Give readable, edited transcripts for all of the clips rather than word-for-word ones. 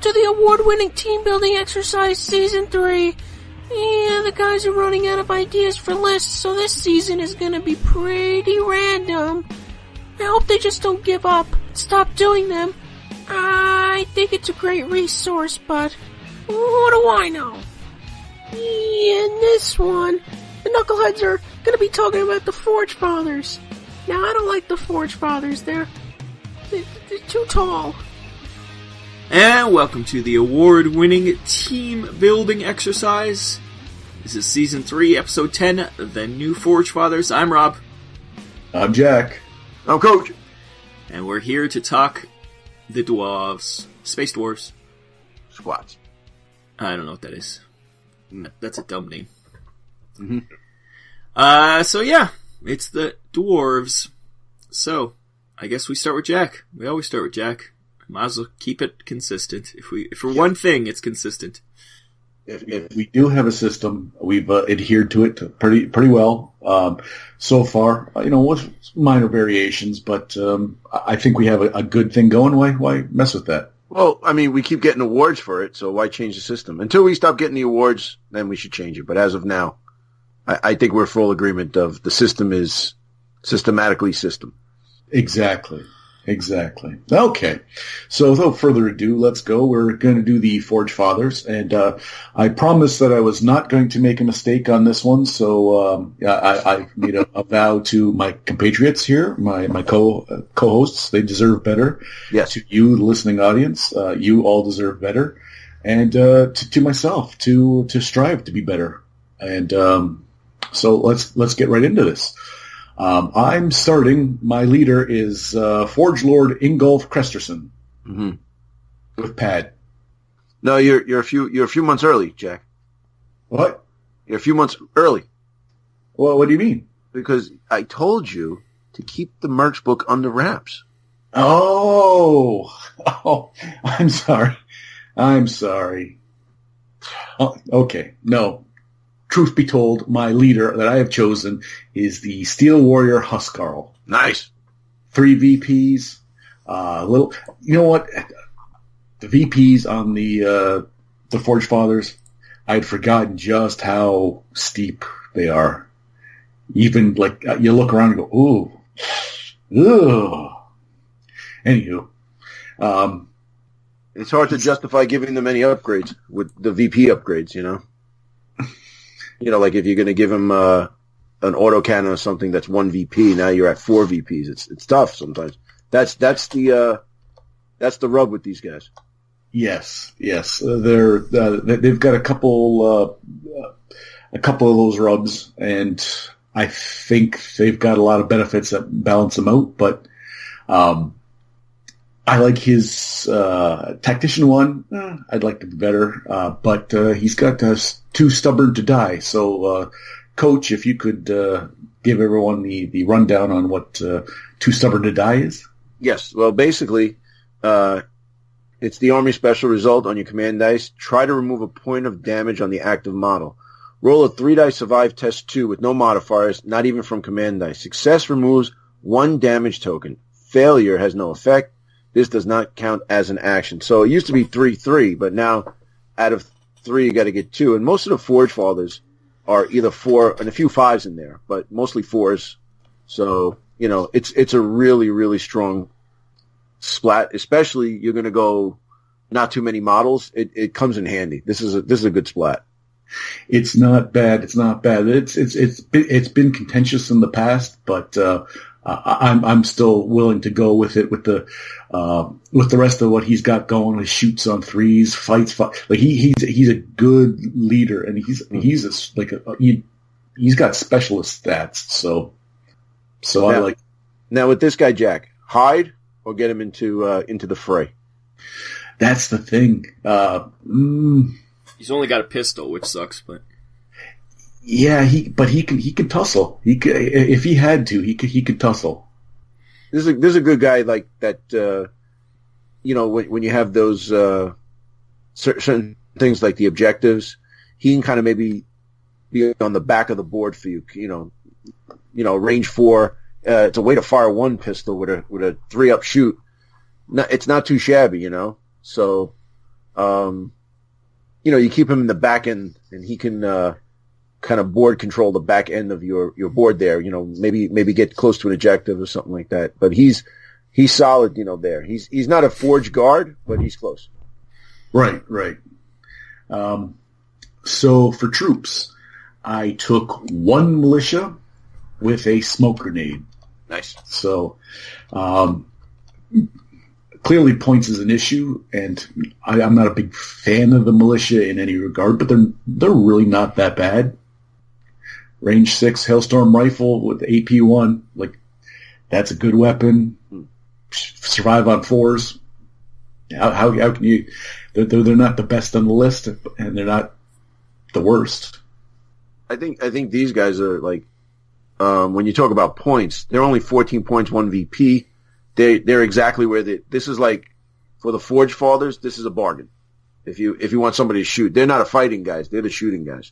to the award-winning team building exercise season 3. Yeah, the guys are running out of ideas for lists, so this season is gonna be pretty random. I hope they just don't give up and stop doing them. I think it's a great resource, but what do I know? In this one, the Knuckleheads are gonna be talking about the Forgefathers. Now, I don't like the Forgefathers. They're too tall. And welcome to the award-winning team building exercise. This is Season 3, Episode 10, The New Forgefathers. I'm Rob. I'm Jack. I'm Coach. And we're here to talk the dwarves. Space dwarves. Squats. I don't know what that is. That's a dumb name. Mm-hmm. So yeah, it's the dwarves. So, I guess we start with Jack. We always start with Jack. Might as well keep it consistent. If for one thing, it's consistent. If we do have a system, we've adhered to it pretty well so far. With minor variations, but I think we have a good thing going. Why mess with that? Well, I mean, we keep getting awards for it, so why change the system? Until we stop getting the awards, then we should change it. But as of now, I think we're full agreement of the system is systematically system. Exactly. Okay. So without further ado, let's go. We're going to do the Forgefathers, and I promised that I was not going to make a mistake on this one, so I made a vow to my compatriots here, my co-hosts. They deserve better. Yes. To you, the listening audience, you all deserve better. And to myself, to strive to be better. And so let's get right into this. I'm starting. My leader is Forge Lord Ingolf Kresterson with Pad. No, you're a few months early, Jack. What? You're a few months early. Well, what do you mean? Because I told you to keep the merch book under wraps. Oh, I'm sorry. Oh, okay, no. Truth be told, my leader that I have chosen is the Steel Warrior Huskarl. Nice. 3 VPs. You know what? The VPs on the Forgefathers, I'd forgotten just how steep they are. Even you look around and go, ooh. Anywho, it's hard to justify giving them any upgrades with the VP upgrades, like if you're going to give him an autocannon or something that's 1 VP, now you're at 4 VPs. It's tough sometimes. That's the rub with these guys. Yes. They've got a couple of those rubs, and I think they've got a lot of benefits that balance them out. But I like his tactician one. I'd like to be better, but he's got too stubborn to die. So, Coach, if you could give everyone the rundown on what too stubborn to die is. Yes. Well, basically, it's the Army Special result on your command dice. Try to remove a point of damage on the active model. Roll a 3-dice survive test 2 with no modifiers, not even from command dice. Success removes 1 damage token. Failure has no effect. This does not count as an action. So it used to be 3-3, but now out of 3 you got to get 2. And most of the Forgefathers are either 4 and a few 5s in there, but mostly 4s. So it's a really, really strong splat. Especially you're going to go not too many models. It comes in handy. This is a good splat. It's not bad. It's been contentious in the past, but I'm still willing to go with it with the rest of what he's got going. He shoots on 3s, fights. Like he's a good leader, and he's got specialist stats. So now, I like. Now with this guy, Jack, hide or get him into the fray. That's the thing. He's only got a pistol, which sucks, but. Yeah, he could tussle. If he had to, he could tussle. This is a good guy like that. When you have those certain things like the objectives, he can kind of maybe be on the back of the board for you. Range 4. It's a way to fire 1 pistol with a 3-up shoot. It's not too shabby, So you keep him in the back end, and he can kind of board control the back end of your board there. Maybe get close to an objective or something like that. But he's solid. There. He's not a forge guard, but he's close. Right. So for troops, I took one militia with a smoke grenade. Nice. So, clearly points is an issue, and I'm not a big fan of the militia in any regard, but they're really not that bad. Range 6 Hailstorm rifle with AP1, that's a good weapon. Survive on 4s. How can you? They're not the best on the list, and they're not the worst. I think these guys are when you talk about points, they're only 14 points, 1 VP. They're exactly where this is for the Forgefathers, this is a bargain. If you want somebody to shoot, they're not a fighting guys, they're the shooting guys.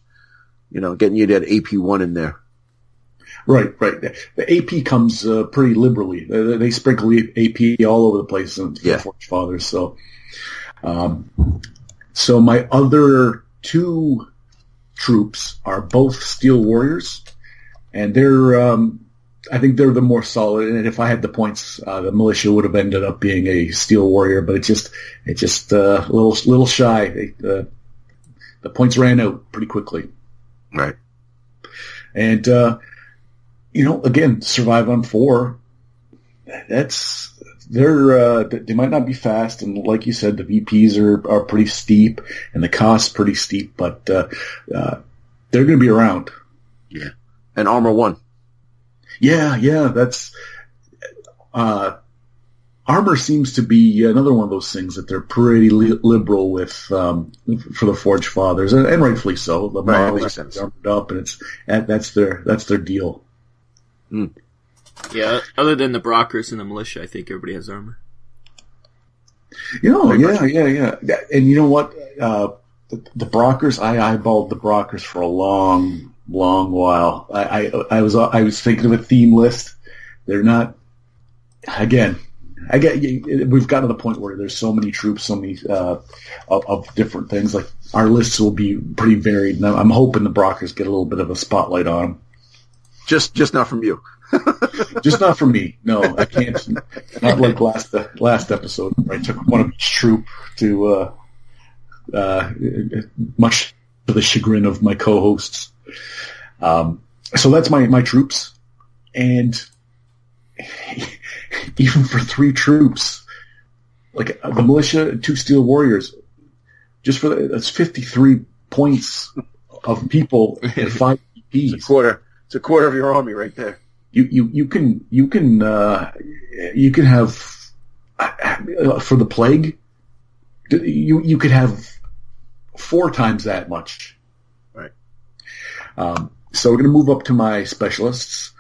Getting you that AP1 in there. Right. The AP comes pretty liberally. They sprinkle AP all over the place for the Forgefathers. So my other two troops are both Steel Warriors, and I think they're the more solid. And if I had the points, the militia would have ended up being a Steel Warrior, but it's just a little shy. The points ran out pretty quickly. Right. And again, survive on 4. They might not be fast, and like you said, the VPs are pretty steep, and the cost's pretty steep, but they're going to be around. Yeah. And armor 1. Yeah. That's armor seems to be another one of those things that they're pretty liberal with for the Forgefathers, and rightfully so. The models are armored up, and that's their deal. Mm. Yeah, other than the Brockers and the militia, I think everybody has armor. Yeah. And you know what? The Brockers, I eyeballed the Brockers for a long while. I was thinking of a theme list. They're not. Again, we've gotten to the point where there's so many troops, so many of different things. Like our lists will be pretty varied, and I'm hoping the Brockers get a little bit of a spotlight on them. Just not from you. Just not from me. No, I can't. Not like last episode where I took one of each troop to much to the chagrin of my co-hosts. So that's my troops, and even for 3 troops, like the militia, 2 Steel Warriors, just that's 53 points of people and 5 EPs. It's a quarter of your army right there. You can have for the plague. You could have 4 times that much. Right. So we're going to move up to my specialists,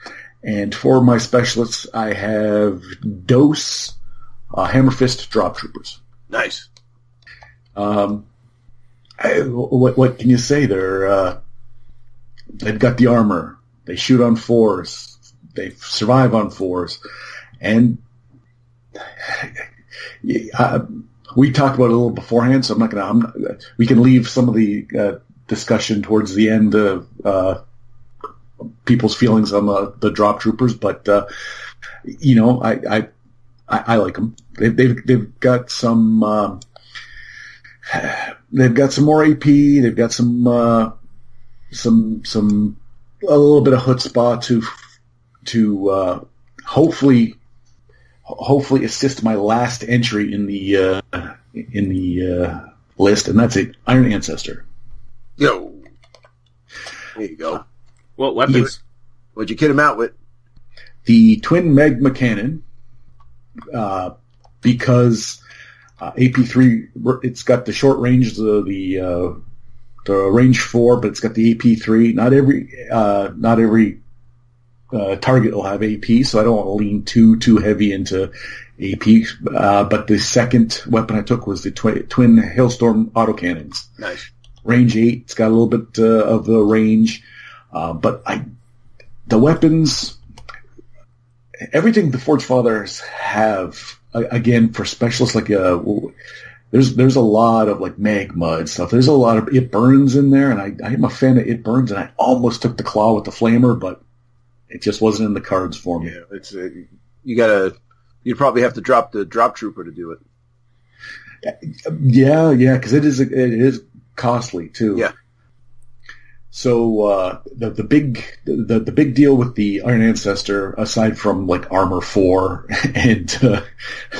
and for my specialists, I have Dose, Hammer Fist Drop Troopers. Nice. What can you say? They've got the armor. They shoot on 4s. They survive on 4s, and we talked about it a little beforehand. So we can leave some of the discussion towards the end of people's feelings on the drop troopers, but I like them. They've got some. They've got some more AP. They've got some a little bit of chutzpah to hopefully assist my last entry in the list, and that's it. Iron Ancestor. Yo, there you go. What weapons? What'd you kid him out with? The twin magma cannon, because AP3, it's got the short range, the range 4, but it's got the AP3. Not every target will have AP, so I don't want to lean too heavy into AP. But the second weapon I took was the twin hailstorm autocannons. Nice. Range 8. It's got a little bit of the range, but the weapons, everything the Forgefathers have, again, for specialists like there's a lot of like magma and stuff. There's a lot of It Burns in there, and I'm a fan of It Burns, and I almost took the claw with the flamer, but it just wasn't in the cards for me. Yeah, it's you'd probably have to drop the drop trooper to do it. Yeah, because it is costly too. Yeah. So the big deal with the Iron Ancestor, aside from like armor 4 and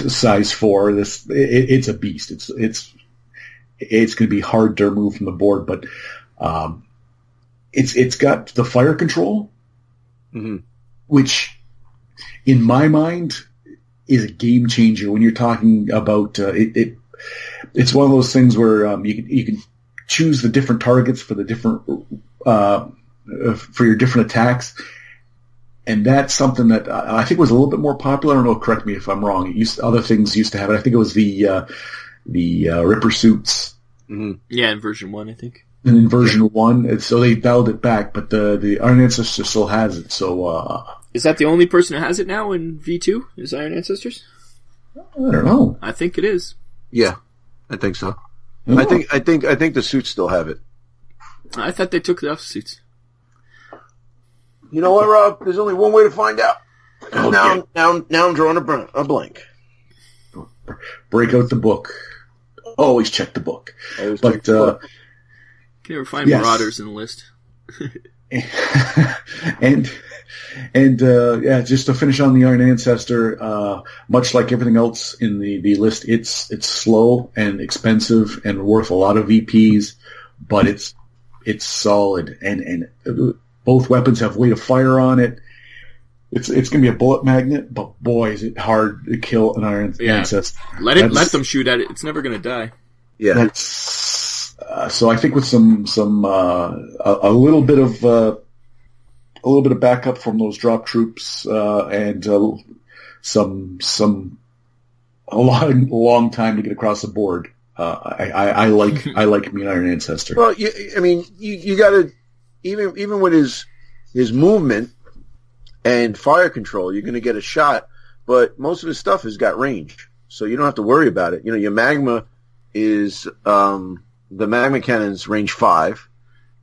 size 4, it's a beast. It's going to be hard to remove from the board, but it's got the fire control, which in my mind is a game changer when you're talking about it. It's one of those things where you can choose the different targets for the different for your different attacks, and that's something that I think was a little bit more popular. I don't know. Correct me if I'm wrong. Other things used to have it. I think it was the Ripper suits. Yeah, in version 1, I think. And in version 1, so they dialed it back, but the Iron Ancestor still has it. So is that the only person who has it now in V2? Is Iron Ancestors? I don't know. I think it is. Yeah, I think so. Oh. I think the suits still have it. I thought they took it off the suits. You know what, Rob? There's only one way to find out. Oh, now I'm drawing a blank. Break out the book. Always check the book. But Can you ever find Marauders in the list? and just to finish on the Iron Ancestor, much like everything else in the list, it's slow and expensive and worth a lot of VPs, but it's solid, and both weapons have weight of fire on it. It's going to be a bullet magnet, but boy, is it hard to kill an Iron Ancestor. Let them shoot at it. It's never going to die. Yeah. That's so I think with some a little bit of backup from those drop troops and a long time to get across the board. I like me an Iron Ancestor. Well, you got to even with his movement and fire control, you're going to get a shot. But most of his stuff has got range, so you don't have to worry about it. You know, your magma is the magma cannon's range 5,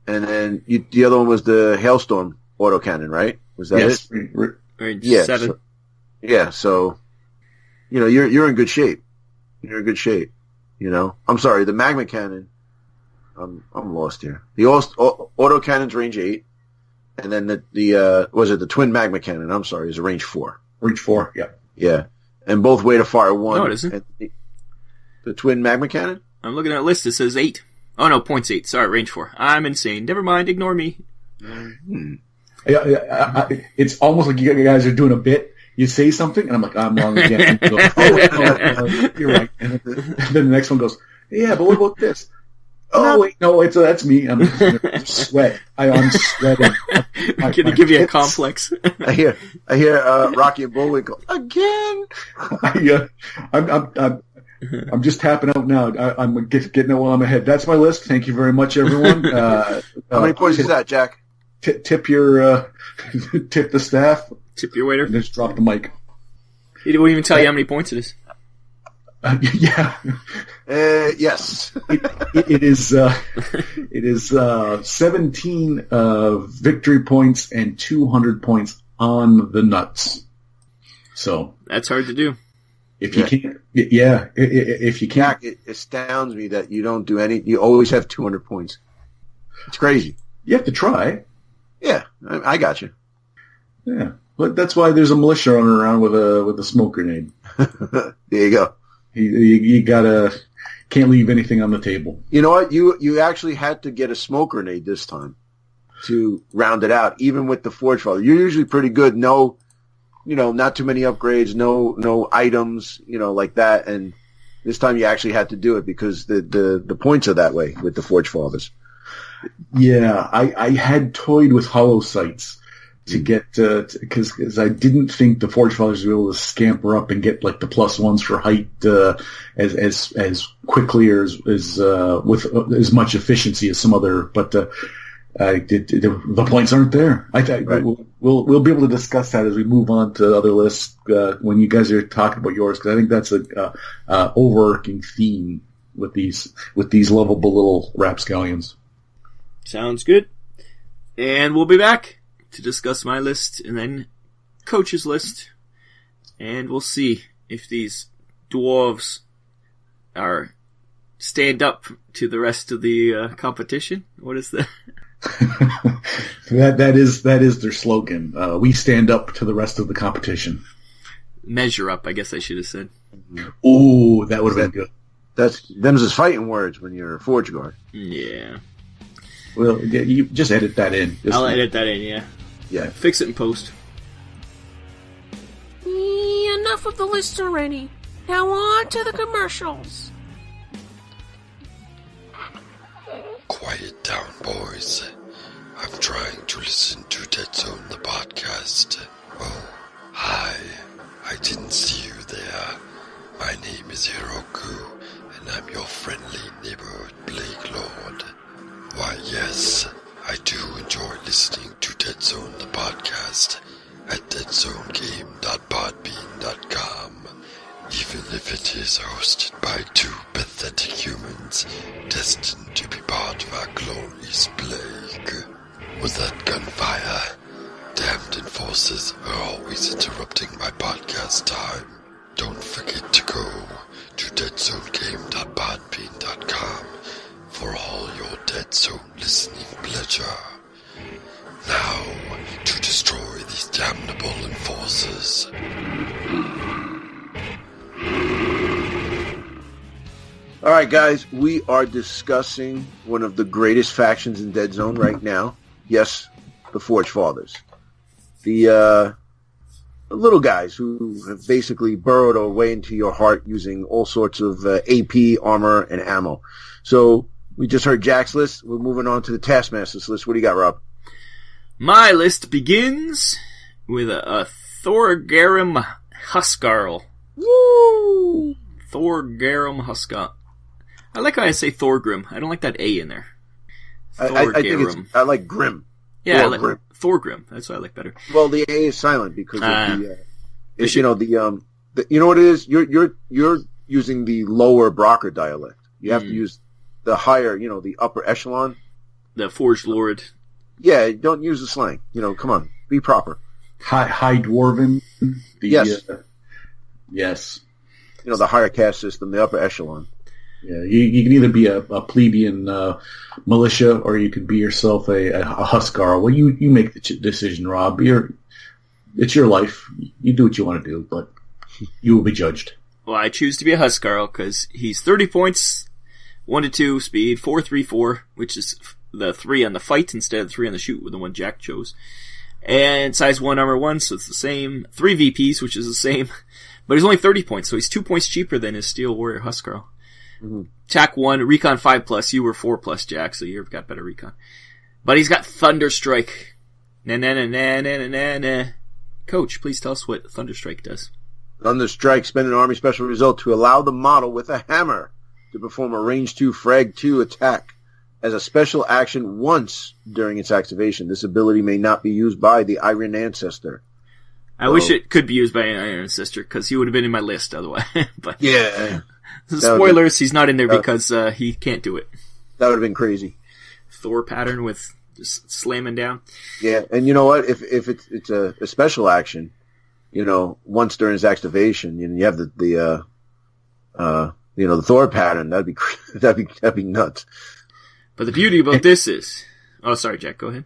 and then the other one was the hailstorm autocannon, right? Was that it? Range 7. So you know you're in good shape. You're in good shape. You know, I'm sorry, the magma cannon. I'm lost here. The autocannon's range 8, and then the twin magma cannon? I'm sorry, is a range 4. Range 4, yeah. Yeah, and both weight of fire 1. No, it isn't. The twin magma cannon? I'm looking at a list. It says 8. Oh no, points 8. Sorry, range 4. I'm insane. Never mind. Ignore me. It's almost like you guys are doing a bit. You say something, and I'm like, I'm wrong again. And you go, you're right. And then the next one goes, yeah, but what about this? Oh, wait, no, that's me. I'm just sweat. I'm sweating. I'm going to give you a complex. I hear Rocky and Bullwinkle again. I'm just tapping out now. I'm getting it while I'm ahead. That's my list. Thank you very much, everyone. How many points is that, Jack? Tip the staff. Tip your waiter. And just drop the mic. He won't even tell you how many points it is. Yeah. Yes. It is 17 victory points and 200 points on the nuts. So that's hard to do. If you can't, if you can't, it astounds me that you don't do any. You always have 200 points. It's crazy. You have to try. Yeah, I got you. Yeah, but that's why there's a militia running around with a smoke grenade. There you go. You can't leave anything on the table. You know what? You actually had to get a smoke grenade this time to round it out. Even with the Forgefather, you're usually pretty good. No, not too many upgrades. No items. Like that. And this time you actually had to do it because the points are that way with the Forgefathers. Yeah, I had toyed with hollow sights to get because I didn't think the Forgefathers would be able to scamper up and get like the +1s for height as quickly or as with as much efficiency as some other. But the points aren't there. Right. We'll be able to discuss that as we move on to other lists when you guys are talking about yours, because I think that's a overarching theme with these lovable little rapscallions. Sounds good. And we'll be back to discuss my list and then Coach's list. And we'll see if these dwarves are stand up to the rest of the competition. What is that? that is their slogan. We stand up to the rest of the competition. Measure up, I guess I should have said. Ooh, that would have been good. Them's his fighting words when you're a Forge Guard. Yeah. Well, you just edit that in. I'll edit that in, yeah. Yeah. Fix it in post. Enough of the list already. Now on to the commercials. Quiet down, boys. I'm trying to listen to Deadzone the Podcast. Oh, hi. I didn't see you there. My name is Hiroku, and I'm your friendly neighborhood Blake Lord. Why, yes, I do enjoy listening to Deadzone the Podcast at deadzonegame.podbean.com, even if it is hosted by two pathetic humans destined to be part of our glorious plague. Was that gunfire? Damned enforcers are always interrupting my podcast time. Don't forget to go to deadzonegame.podbean.com for all your Deadzone listening pleasure. Now, to destroy these damnable enforcers. Alright guys, we are discussing one of the greatest factions in Deadzone right now. Yes, the Forgefathers. The little guys who have basically burrowed their way into your heart using all sorts of AP, armor, and ammo. So, we just heard Jack's list. We're moving on to the Taskmaster's list. What do you got, Rob? My list begins with a Thorgarim Huskarl. Woo! Thorgarim Huskarl. I like how I say Thorgrim. I don't like that A in there. I think I like Grim. Yeah, I like Grim. Thorgrim. That's what I like better. Well, the A is silent because of you know what it is. You're using the lower Brocker dialect. You have to use the higher, the upper echelon. The Forged Lord. Yeah, don't use the slang. Come on, be proper. High Dwarven. Yes. Yes. The higher caste system, the upper echelon. Yeah, you can either be a plebeian militia, or you can be yourself a Huskarl. Well, you make the decision, Rob. It's your life. You do what you want to do, but you will be judged. Well, I choose to be a Huskarl because he's 30 points, 1 to 2 speed, 4-3-4, which is the 3 on the fight instead of the 3 on the shoot with the one Jack chose. And size 1, armor 1, so it's the same. 3 VPs, which is the same. But he's only 30 points, so he's 2 points cheaper than his Steel Warrior Huskarl. Mm-hmm. Tac 1, Recon 5+, you were 4+, Jack, so you've got better Recon. But he's got Thunderstrike. Na-na-na-na-na-na-na. Coach, please tell us what Thunderstrike does. Thunderstrike, spend an army special result to allow the model with a hammer to perform a range 2 frag 2 attack as a special action once during its activation. This ability may not be used by the Iron Ancestor. I wish it could be used by an Iron Ancestor, because he would have been in my list otherwise. But yeah. Spoilers, he's not in there because he can't do it. That would have been crazy. Thor pattern with just slamming down. Yeah, and you know what? If it's a special action, once during its activation, you have the Thor pattern. That'd be nuts. But the beauty about this is, oh, sorry, Jack, go ahead.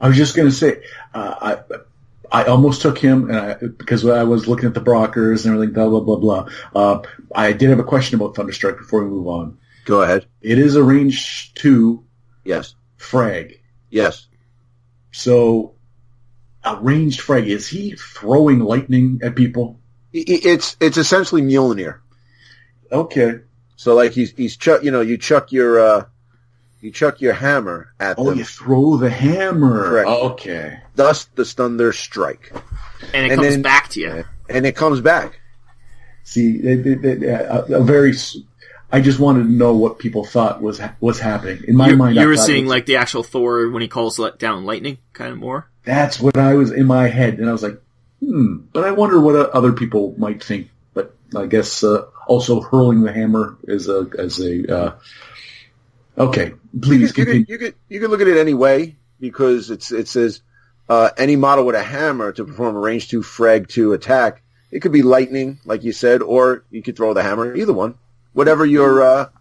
I was just going to say, I almost took him because I was looking at the Brockers and everything, blah, blah, blah, blah. I did have a question about Thunderstrike before we move on. Go ahead. It is a range 2 yes. frag. Yes. So, a ranged frag, is he throwing lightning at people? It's essentially Mjolnir. Okay. So, like, you chuck your hammer at them. Oh, you throw the hammer. Correct. Okay. Thus, the Thunderstrike. And it comes back to you. And it comes back. See, I just wanted to know what people thought was happening. In my mind, you were seeing like the actual Thor when he calls down lightning, kind of more. That's what I was in my head, and I was like, but I wonder what other people might think. But I guess also hurling the hammer is okay. Please continue. You can look at it any way because it says any model with a hammer to perform a range 2 frag 2 attack. It could be lightning, like you said, or you could throw the hammer. Either one, whatever your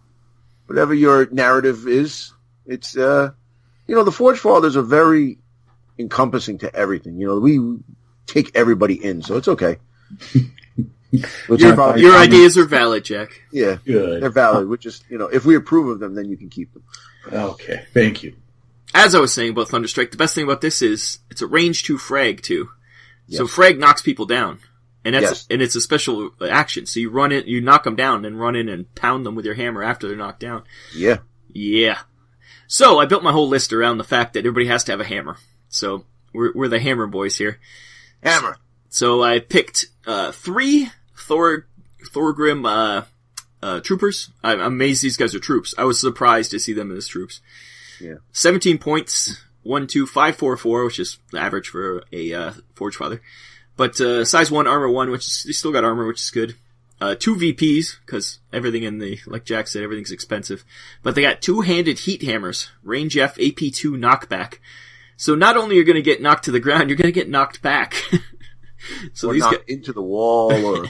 narrative is. It's the Forgefathers are very encompassing to everything. We take everybody in, so it's okay. Your ideas are valid, Jack. Yeah, good. They're valid. Which is, if we approve of them, then you can keep them. Okay, thank you. As I was saying about Thunderstrike, the best thing about this is it's a range 2 frag too. Yes. So frag knocks people down, and Yes. and it's a special action. So you run it, you knock them down, and run in and pound them with your hammer after they're knocked down. Yeah. Yeah. So I built my whole list around the fact that everybody has to have a hammer. So we're the hammer boys here. Hammer. So I picked 3 Thorgrim troopers. I'm amazed these guys are troops. I was surprised to see them as troops. Yeah. 17 points, 1, 2, 5, 4, 4, which is the average for a Forgefather. But size 1, armor 1, which is, they still got armor, which is good. 2 VPs, because everything like Jack said, everything's expensive. But they got 2-handed heat hammers, range F, AP2 knockback. So not only you're going to get knocked to the ground, you're going to get knocked back. So or these knocked into the wall, or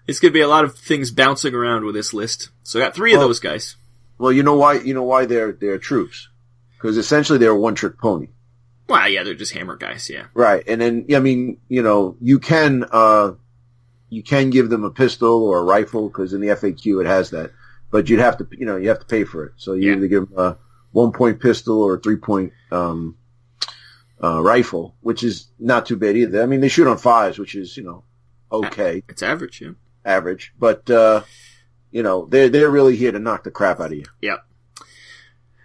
It's going to be a lot of things bouncing around with this list. So I got 3 of those guys. Well, you know why they're troops, because essentially they're a one-trick pony. Well, yeah, they're just hammer guys, yeah. Right, and then you can give them a pistol or a rifle, because in the FAQ it has that, but you have to pay for it. So you either give them a 1-point pistol or a 3-point rifle, which is not too bad either. I mean, they shoot on 5s, which is okay. It's average, yeah. Average, but they're really here to knock the crap out of you. Yeah.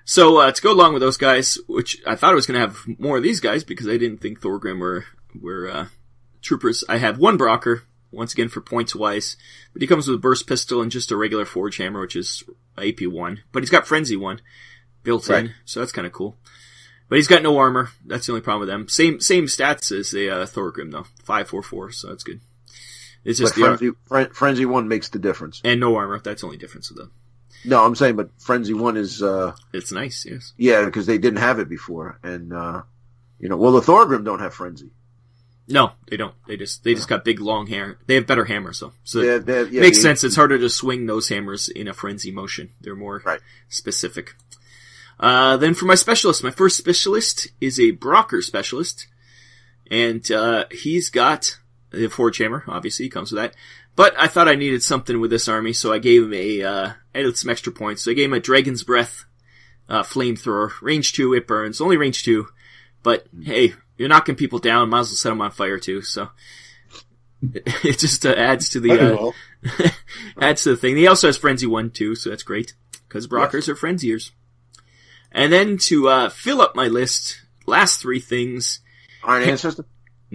So to go along with those guys, which I thought I was going to have more of these guys because I didn't think Thorgrim were troopers. I have 1 Brocker, once again for points wise, but he comes with a burst pistol and just a regular forge hammer, which is AP1. But he's got Frenzy 1 built in, so that's kind of cool. But he's got no armor. That's the only problem with them. Same stats as the Thorgrim though, 5, 4, 4. So that's good. It's just Frenzy 1 makes the difference. And no armor. That's the only difference with them. No, I'm saying, but Frenzy 1 is... it's nice, yes. Yeah, because they didn't have it before. And, the Thorgrim don't have Frenzy. No, they don't. They just got big, long hair. They have better hammers, though. So it makes sense. It's harder to swing those hammers in a frenzy motion. They're more specific. Then for my specialist, my first specialist is a Brocker specialist. And he's got... The forge hammer, obviously, comes with that. But I thought I needed something with this army, so I gave him added some extra points. So I gave him a Dragon's Breath flamethrower. Range 2, it burns. Only range 2. But, hey, you're knocking people down, might as well set them on fire, too. So it just adds to the adds to the thing. He also has Frenzy 1, too, so that's great. Because Brockers are frenziers. And then to fill up my list, last 3 things. Iron Hand System?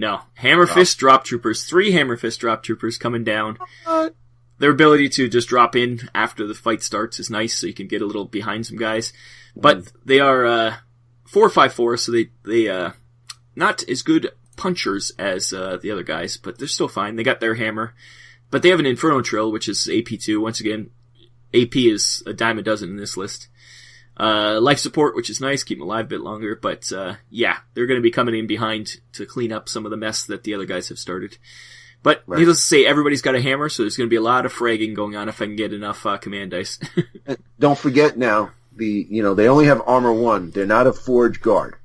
No. Hammer Fist Drop Troopers. 3 Hammer Fist Drop Troopers coming down. Their ability to just drop in after the fight starts is nice, so you can get a little behind some guys. But they are 4/5/4, so they not as good punchers as the other guys, but they're still fine. They got their hammer. But they have an Inferno Trill, which is AP2. Once again, AP is a dime a dozen in this list. Life support, which is nice, keep them alive a bit longer, but, they're gonna be coming in behind to clean up some of the mess that the other guys have started. But, needless to say, everybody's got a hammer, so there's gonna be a lot of fragging going on if I can get enough, command dice. Don't forget now, they only have armor 1, they're not a forge guard,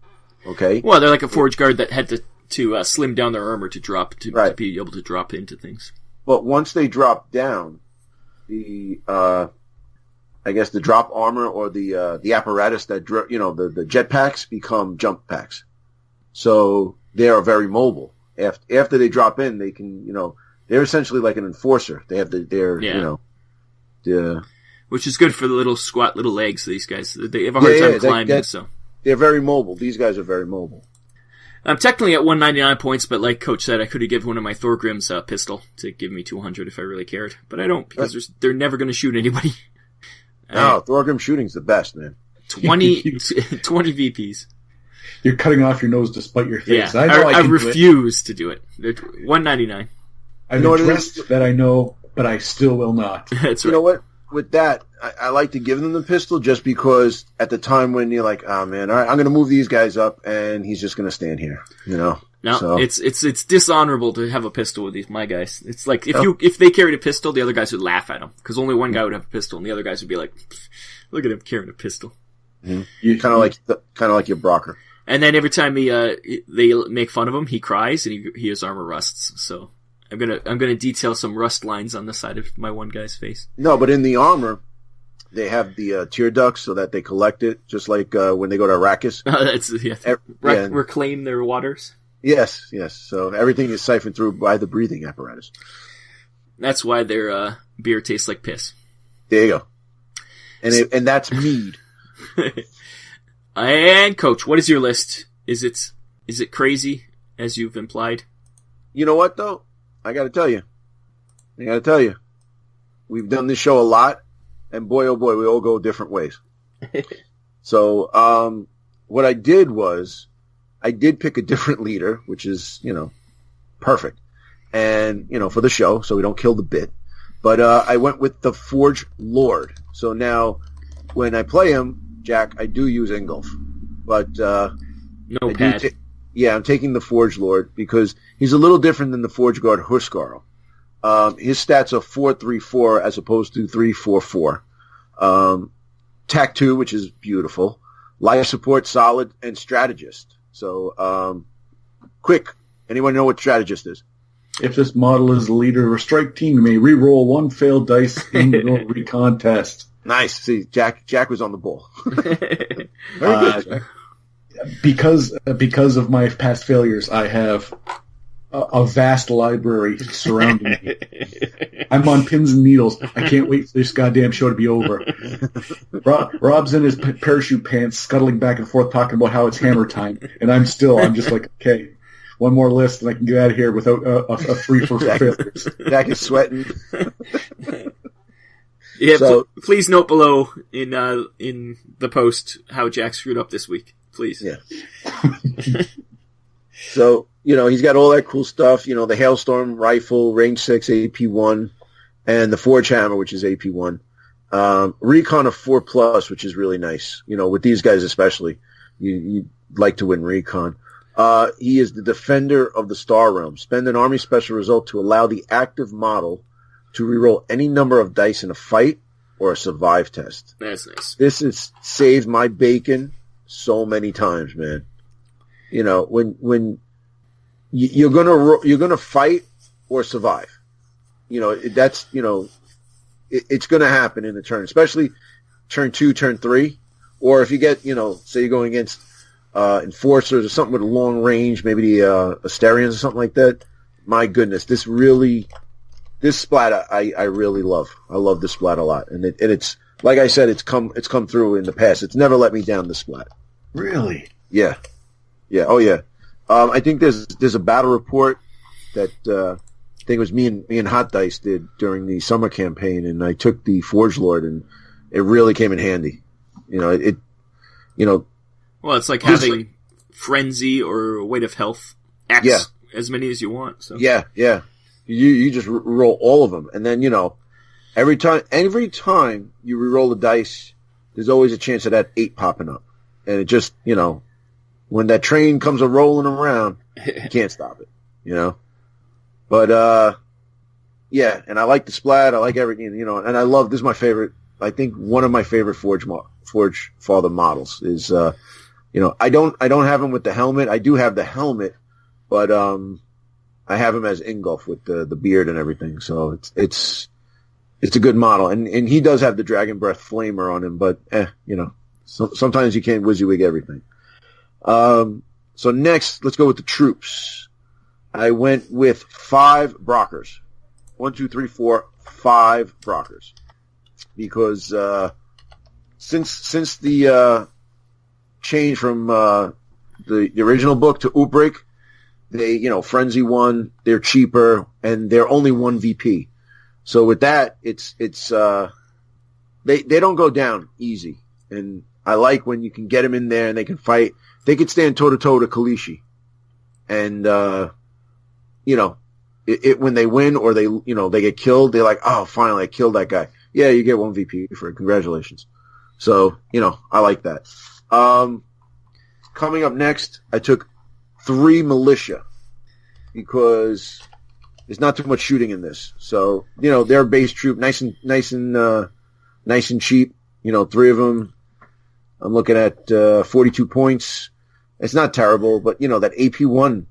okay? Well, they're like a forge guard that had to slim down their armor to be able to drop into things. But once they drop down, I guess the drop armor or the apparatus that the jetpacks become jump packs, so they are very mobile. After they drop in, they can they're essentially like an enforcer. They have which is good for the little squat little legs. These guys they have a hard time climbing, so they're very mobile. These guys are very mobile. I'm technically at 199 points, but like Coach said, I could have given one of my Thorgrim's pistol to give me 200 if I really cared, but I don't because they're never going to shoot anybody. No, Thorgrim shooting's the best, man. 20 VPs. You're cutting off your nose to spite your face. Yeah, I refuse to do it. They're 199. I've addressed that I know but I still will not. That's right. You know what? With that, I like to give them the pistol just because at the time when you're like, oh man, all right, I'm going to move these guys up and he's just going to stand here, you know? No, so. it's dishonorable to have a pistol with my guys. It's like if they carried a pistol, the other guys would laugh at them because only one guy would have a pistol, and the other guys would be like, "Look at him carrying a pistol." Mm-hmm. Kind of like your Brocker. And then every time they make fun of him, he cries and his armor rusts. So I'm gonna detail some rust lines on the side of my one guy's face. No, but in the armor, they have the tear ducts so that they collect it, just like when they go to Arrakis. Reclaim their waters. Yes. So everything is siphoned through by the breathing apparatus. That's why their beer tastes like piss. There you go. And that's mead. And Coach, what is your list? Is it crazy, as you've implied? You know what, though? I got to tell you. We've done this show a lot, and boy, oh boy, we all go different ways. So what I did was I did pick a different leader, which is, perfect. And, for the show, so we don't kill the bit. But I went with the Forge Lord. So now, when I play him, Jack, I do use Ingolf. But no pad. I'm taking the Forge Lord because he's a little different than the Forge Guard Huskarl. His stats are 4-3-4 as opposed to 3-4-4. Tac 2, which is beautiful. Life support, solid, and strategist. So, quick. Anyone know what strategist is? If this model is the leader of a strike team, you may re-roll one failed dice in the recon test. Nice. See, Jack was on the ball. Very good, Jack. Because of my past failures, I have a vast library surrounding me. I'm on pins and needles. I can't wait for this goddamn show to be over. Rob's in his parachute pants, scuttling back and forth, talking about how it's hammer time, and I'm just like, okay, one more list, and I can get out of here without a free for failures. Jack is sweating. Yeah, so, please note below in the post how Jack screwed up this week. Please. Yeah. So, he's got all that cool stuff, the Hailstorm rifle, range 6, AP1, and the Forge Hammer, which is AP1. Recon of 4+, which is really nice. With these guys especially, you like to win Recon. He is the Defender of the Star Realm. Spend an Army Special result to allow the active model to reroll any number of dice in a fight or a survive test. That's nice. This has saved my bacon so many times, man. When you're gonna fight or survive. That's it's gonna happen in the turn, especially turn 2, turn 3, or if you get say you're going against enforcers or something with a long range, maybe the Asterians or something like that. My goodness, this splat I really love. I love this splat a lot, and it's like I said, it's come through in the past. It's never let me down, this splat. Really? Yeah. Oh yeah. I think there's a battle report that I think it was me and Hot Dice did during the summer campaign, and I took the Forge Lord, and it really came in handy. Well, it's like having Frenzy or Weight of Health. X as many as you want. So. Yeah. You just roll all of them, and then every time you reroll the dice, there's always a chance of that 8 popping up, and it just when that train comes a rolling around, you can't stop it. But and I like the splat. I like everything. And I love this. Is my favorite. I think one of my favorite Forge Father models is I don't have him with the helmet. I do have the helmet, but I have him as Ingolf with the beard and everything. So it's a good model, and he does have the Dragon Breath Flamer on him, but sometimes you can't WYSIWYG everything. So next, let's go with the troops. I went with 5 Brockers. 1, 2, 3, 4, 5 Brockers. Because since the change from the original book to Outbreak, they Frenzy 1, they're cheaper, and they're only 1 VP. So with that, it's they don't go down easy, and I like when you can get them in there and they can fight. They could stand toe to toe to Kalishi, and when they win or they get killed, they're like, oh, finally I killed that guy. Yeah, you get 1 VP for it. Congratulations. So, I like that. Coming up next, I took 3 militia because there's not too much shooting in this. So, they're base troop, nice and cheap. 3 of them. I'm looking at 42 points. It's not terrible, but that AP1,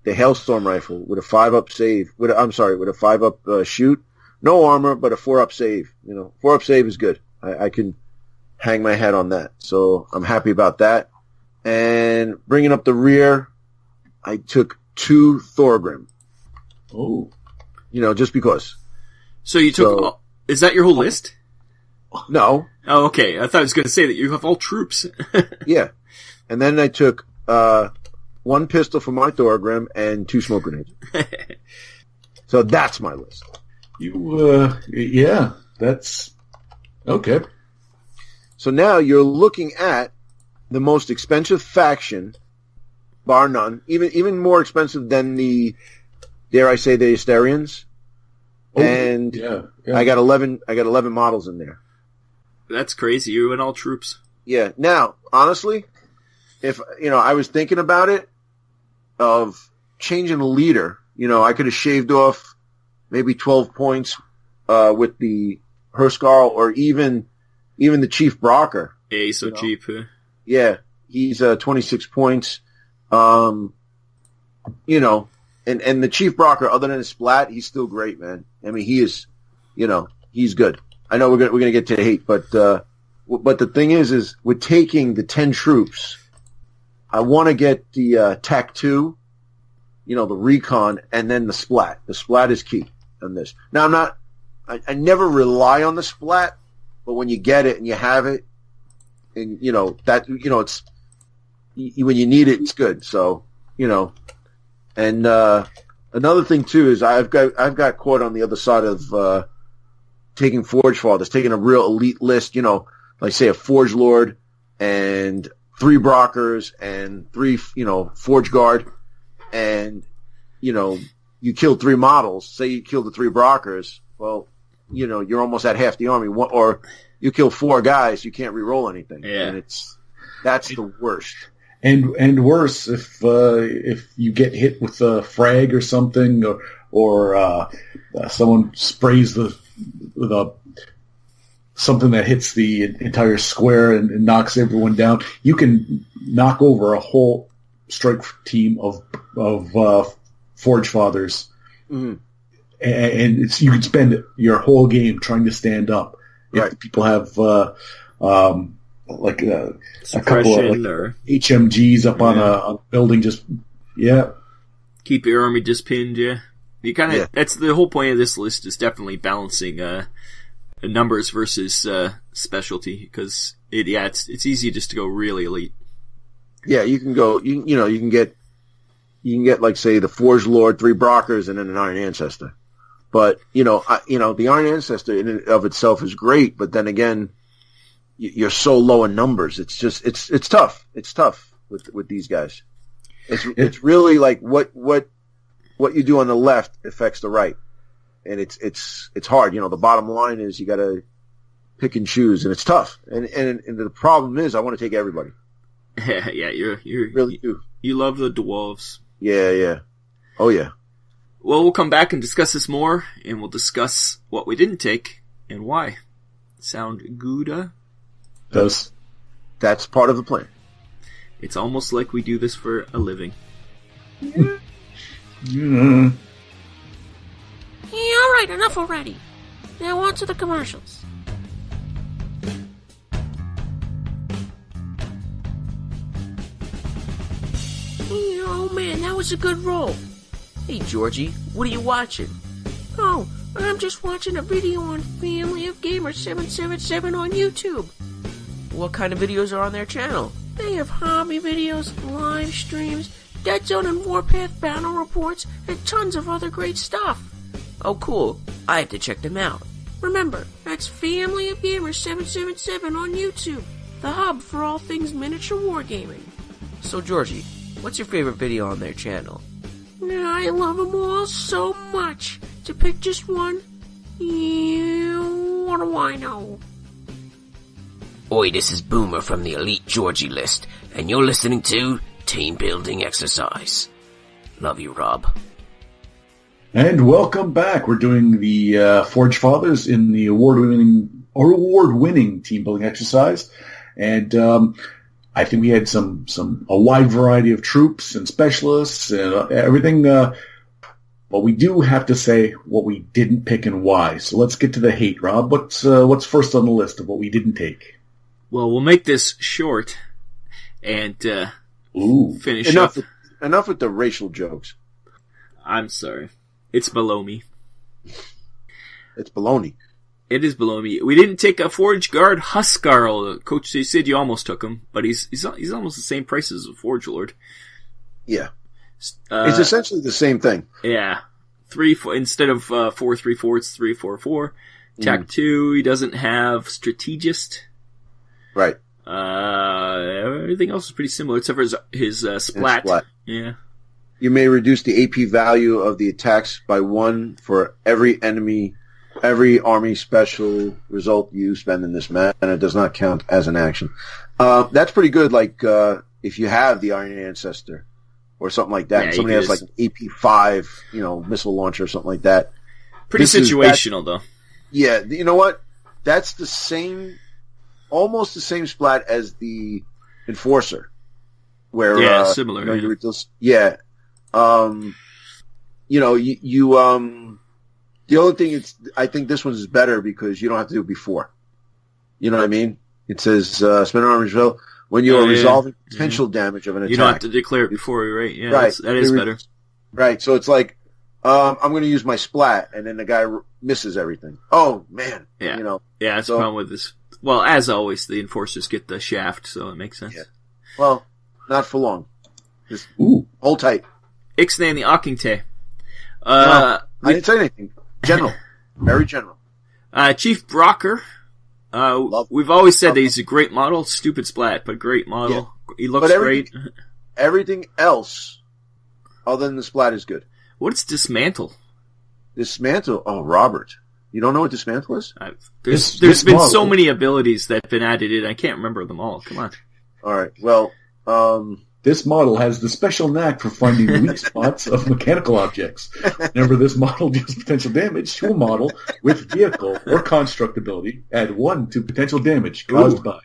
the Hailstorm rifle with a 5-up save, with a 5-up shoot, no armor, but a 4-up save. 4-up save is good. I can hang my head on that. So I'm happy about that. And bringing up the rear, I took 2 Thorgrim. Oh. Just because. So you took, is that your whole list? No. Oh, okay. I thought I was going to say that you have all troops. Yeah. And then I took 1 pistol for my Thorgrim and 2 smoke grenades. So that's my list. Yeah, that's okay. So now you're looking at the most expensive faction, bar none, even more expensive than the, dare I say, the Asterians. Oh, and yeah. I got 11 models in there. That's crazy. You and all troops. Yeah. Now, honestly, if I was thinking about it of changing the leader, I could have shaved off maybe 12 points with the Herskarl or even the Chief Brocker. Hey, so cheap. Huh? Yeah, he's 26 points. And the Chief Brocker, other than his splat, he's still great, man. I mean, he is, he's good. I know we're gonna get to the hate, but the thing is we're taking the 10 troops. I want to get the TAC 2, the recon, and then the splat. The splat is key on this. Now I never rely on the splat, but when you get it and you have it, and it's when you need it, it's good. So and another thing too is I've got caught on the other side of taking Forgefathers, taking a real elite list. Like say a Forge Lord and 3 Brockers and 3 Forge Guard, and you kill 3 models. Say you kill the 3 Brockers, well, you're almost at half the army. Or you kill 4 guys, you can't re-roll anything. Yeah. And that's the worst. And worse if you get hit with a frag or something, or someone sprays with something that hits the entire square and knocks everyone down. You can knock over a whole strike team of Forgefathers. Mm-hmm. And you can spend your whole game trying to stand up. Right. If people have a couple of HMGs up on a building, keep your army just pinned. Yeah, you kind of. That's the whole point of this list, is definitely balancing numbers versus specialty, because it's easy just to go really elite. Yeah, you can go. You can get like, say, the Forge Lord, 3 Brockers, and then an Iron Ancestor. But the Iron Ancestor in and of itself is great, but then again, you're so low in numbers. It's just it's tough. It's tough with these guys. It's really like what you do on the left affects the right, and it's hard. The bottom line is you got to pick and choose, and it's tough. And the problem is I want to take everybody. Yeah, you really do. You love the dwarves. Yeah. Oh yeah. Well, we'll come back and discuss this more, and we'll discuss what we didn't take and why. Sound good? That's part of the plan. It's almost like we do this for a living. Yeah, alright, enough already. Now on to the commercials. Oh man, that was a good roll. Hey Georgie, what are you watching? Oh, I'm just watching a video on Family of Gamers 777 on YouTube. What kind of videos are on their channel? They have hobby videos, live streams, Deadzone and Warpath battle reports, and tons of other great stuff. Oh cool, I have to check them out. Remember, that's Family of Gamers 777 on YouTube, the hub for all things miniature wargaming. So Georgie, what's your favorite video on their channel? I I love them all so much. To pick just one, what do I know? Oi, this is Boomer from the Elite Georgie list, and you're listening to Team Building Exercise. Love you, Rob. And welcome back. We're doing the Forgefathers in the award-winning team building exercise, and I think we had a wide variety of troops and specialists and everything. But we do have to say what we didn't pick and why. So let's get to the hate, Rob. What's first on the list of what we didn't take? Well, we'll make this short and finish up. Enough with the racial jokes. I'm sorry. It's below me. It's baloney. It is below me. We didn't take a Forge Guard Huskarl. Coach, you said you almost took him, but he's almost the same price as a Forge Lord. Yeah. It's essentially the same thing. Yeah. 3-4 instead of 4-3-4, it's 3-4-4. Tac 2, he doesn't have Strategist. Right. Everything else is pretty similar except for his splat. Yeah. You may reduce the AP value of the attacks by 1 for every army special result you spend in this map, and it does not count as an action. That's pretty good, like, if you have the Iron Ancestor or something like that. Yeah, Somebody has like an AP5, missile launcher or something like that. Pretty situational, though. Yeah, you know what? That's almost the same splat as the Enforcer. Where, similar. The only thing I think this one is better because you don't have to do it before. You know what I mean? It says, spend an armor's result when you are resolving potential damage of an attack. You don't have to declare it before, right? Yeah, right. That is better. Right. So it's like, I'm going to use my splat, and then the guy misses everything. Oh, man. Yeah. Yeah, that's the problem with this. Well, as always, the Enforcers get the shaft, so it makes sense. Yeah. Well, not for long. Just hold tight. Ixnay and the Ockingtay. I didn't say anything. General. Very general. Chief Brocker. We've always said that he's a great model. Stupid splat, but great model. Yeah. He looks great. Everything else other than the splat is good. What's Dismantle? Dismantle? Oh, Robert. You don't know what Dismantle is? There's been model. So many abilities that have been added in. I can't remember them all. Come on. All right. Well, this model has the special knack for finding weak spots of mechanical objects. Whenever this model deals potential damage to a model with vehicle or construct ability, add 1 to potential damage caused by.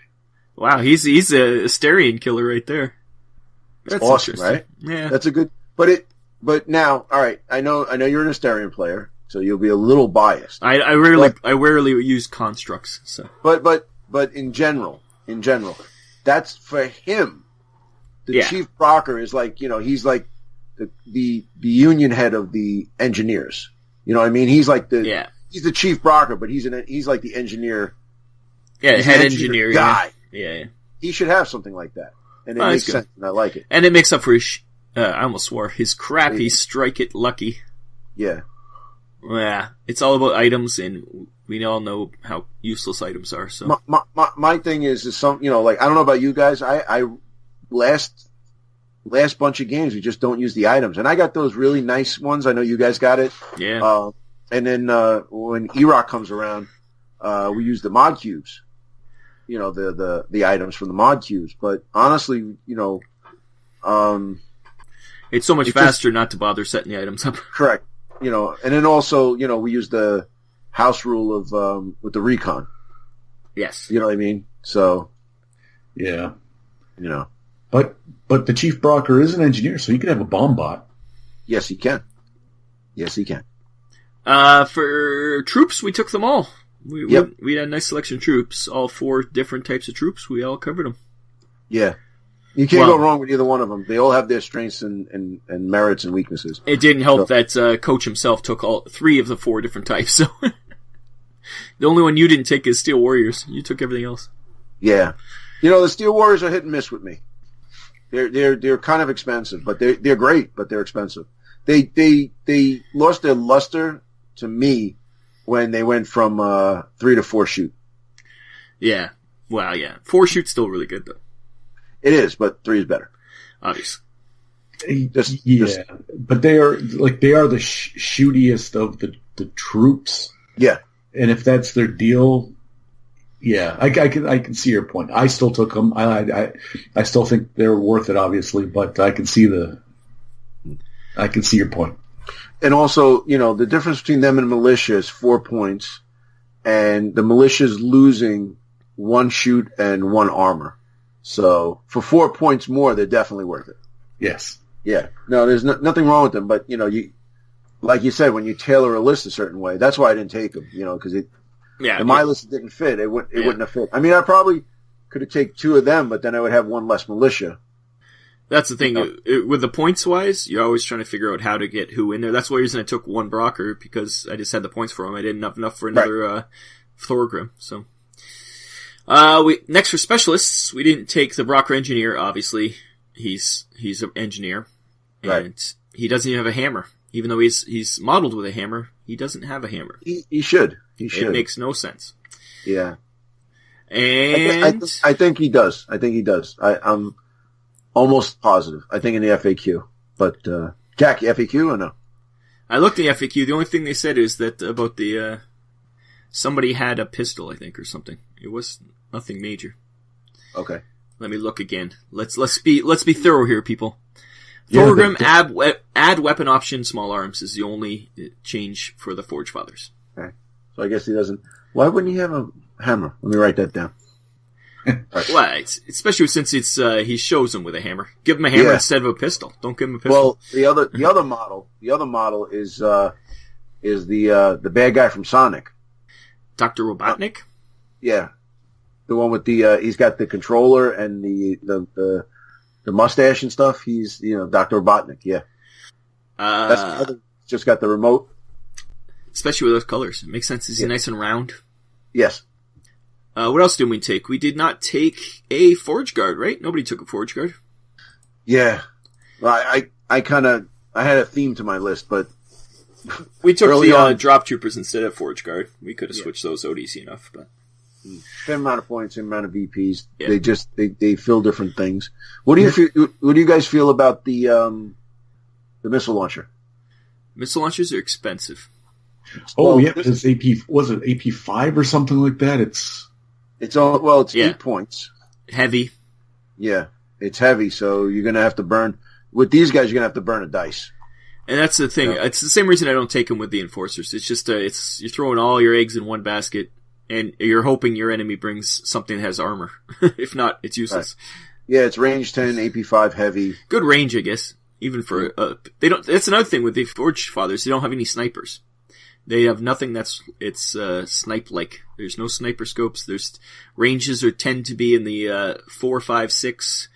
Wow, he's a Asterian killer right there. That's awesome, right? Yeah, that's a good. But now, all right. I know you're an Asterian player, so you'll be a little biased. I rarely use constructs. So, but in general, that's for him. The Chief Brocker is like, he's like the union head of the engineers. You know what I mean? He's like he's the Chief Brocker, but he's like the engineer. Yeah, head engineer guy. Yeah. He should have something like that, and it makes sense, and I like it. And it makes up for his. I almost swore his crappy Strike It Lucky. Yeah. Yeah, it's all about items, and we all know how useless items are. So my thing is some like I don't know about you guys. I last bunch of games we just don't use the items, and I got those really nice ones. I know you guys got it. Yeah. And then when E-Rock comes around, we use the mod cubes. The items from the mod cubes. But honestly, it's so much faster not to bother setting the items up. Correct. And then also, we use the house rule of with the recon. Yes. You know what I mean? So, yeah. But the Chief Brocker is an engineer, so he could have a bomb bot. Yes, he can. For troops, we took them all. We had a nice selection of troops. All 4 different types of troops. We all covered them. Yeah. You can't go wrong with either one of them. They all have their strengths and merits and weaknesses. It didn't help that Coach himself took all 3 of the 4 different types. So the only one you didn't take is Steel Warriors. You took everything else. Yeah. The Steel Warriors are hit and miss with me. They're kind of expensive, but they're great, but they're expensive. They lost their luster to me when they went from 3 to 4 shoot. Yeah. Well, yeah. 4 shoot's still really good though. It is, but 3 is better. Obviously. But they are the shootiest of the troops. Yeah. And if that's their deal, yeah, I can see your point. I still took them. I still think they're worth it, obviously, but I can see your point. And also, the difference between them and militia is 4 points, and the militia's losing 1 shoot and 1 armor. So for 4 points more, they're definitely worth it. Yes. Yeah. No, there's nothing wrong with them, but you, like you said, when you tailor a list a certain way, that's why I didn't take them. Because my list didn't fit. It wouldn't have fit. I mean, I probably could have taken 2 of them, but then I would have 1 less militia. That's the thing. With the points-wise, you're always trying to figure out how to get who in there. That's the reason I took 1 Brocker, because I just had the points for him. I didn't have enough for another Thorgrim. So, next for specialists, we didn't take the Brocker Engineer, obviously. He's an engineer. And he doesn't even have a hammer. Even though he's modeled with a hammer, he doesn't have a hammer. He should. It makes no sense. Yeah. And I think he does. I'm almost positive. I think in the FAQ. But, Jack, FAQ or no? I looked at the FAQ. The only thing they said is that about the, somebody had a pistol, I think, or something. It was nothing major. Okay. Let me look again. Let's be thorough here, people. Thorgrim, add weapon option, small arms is the only change for the Forgefathers. Okay. So I guess he doesn't. Why wouldn't he have a hammer? Let me write that down. Right. Well, especially since he shows him with a hammer. Give him a hammer instead of a pistol. Don't give him a pistol. Well, the other model is the bad guy from Sonic, Dr. Robotnik. Yeah, the one with he's got the controller and the mustache and stuff. He's Dr. Robotnik. Yeah, that's the other. Just got the remote. Especially with those colors, it makes sense. He's nice and round. Yes. What else did we take? We did not take a Forge Guard, right? Nobody took a Forge Guard. Yeah. Well, I had a theme to my list, but we took the Drop Troopers instead of Forge Guard. We could have switched those out easy enough, but same amount of points, same amount of VPs. Yeah. They fill different things. What do you guys feel about the missile launcher? Missile launchers are expensive. Because was it AP5 or something like that? It's 8 points. Heavy. Yeah, it's heavy, so you're going to have to burn. With these guys, you're going to have to burn a dice. And that's the thing. Yeah. It's the same reason I don't take them with the Enforcers. It's just, you're throwing all your eggs in one basket, and you're hoping your enemy brings something that has armor. If not, it's useless. Right. Yeah, it's range 10, AP5 heavy. Good range, I guess. Even for, that's another thing with the Forgefathers. They don't have any snipers. They have nothing it's snipe-like. There's no sniper scopes. There's ranges tend to be in the 4, 5, 6.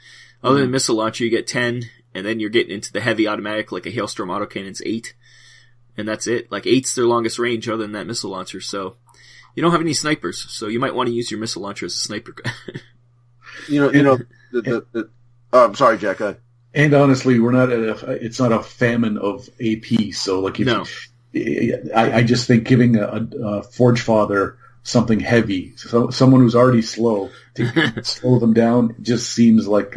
Other than missile launcher, you get 10, and then you're getting into the heavy automatic, like a Hailstorm autocannon's 8. And that's it. Like 8's their longest range other than that missile launcher, so you don't have any snipers, so you might want to use your missile launcher as a sniper. I'm sorry, Jack. And honestly, it's not a famine of AP, so like I just think giving a Forgefather something heavy, someone who's already slow, to slow them down, just seems like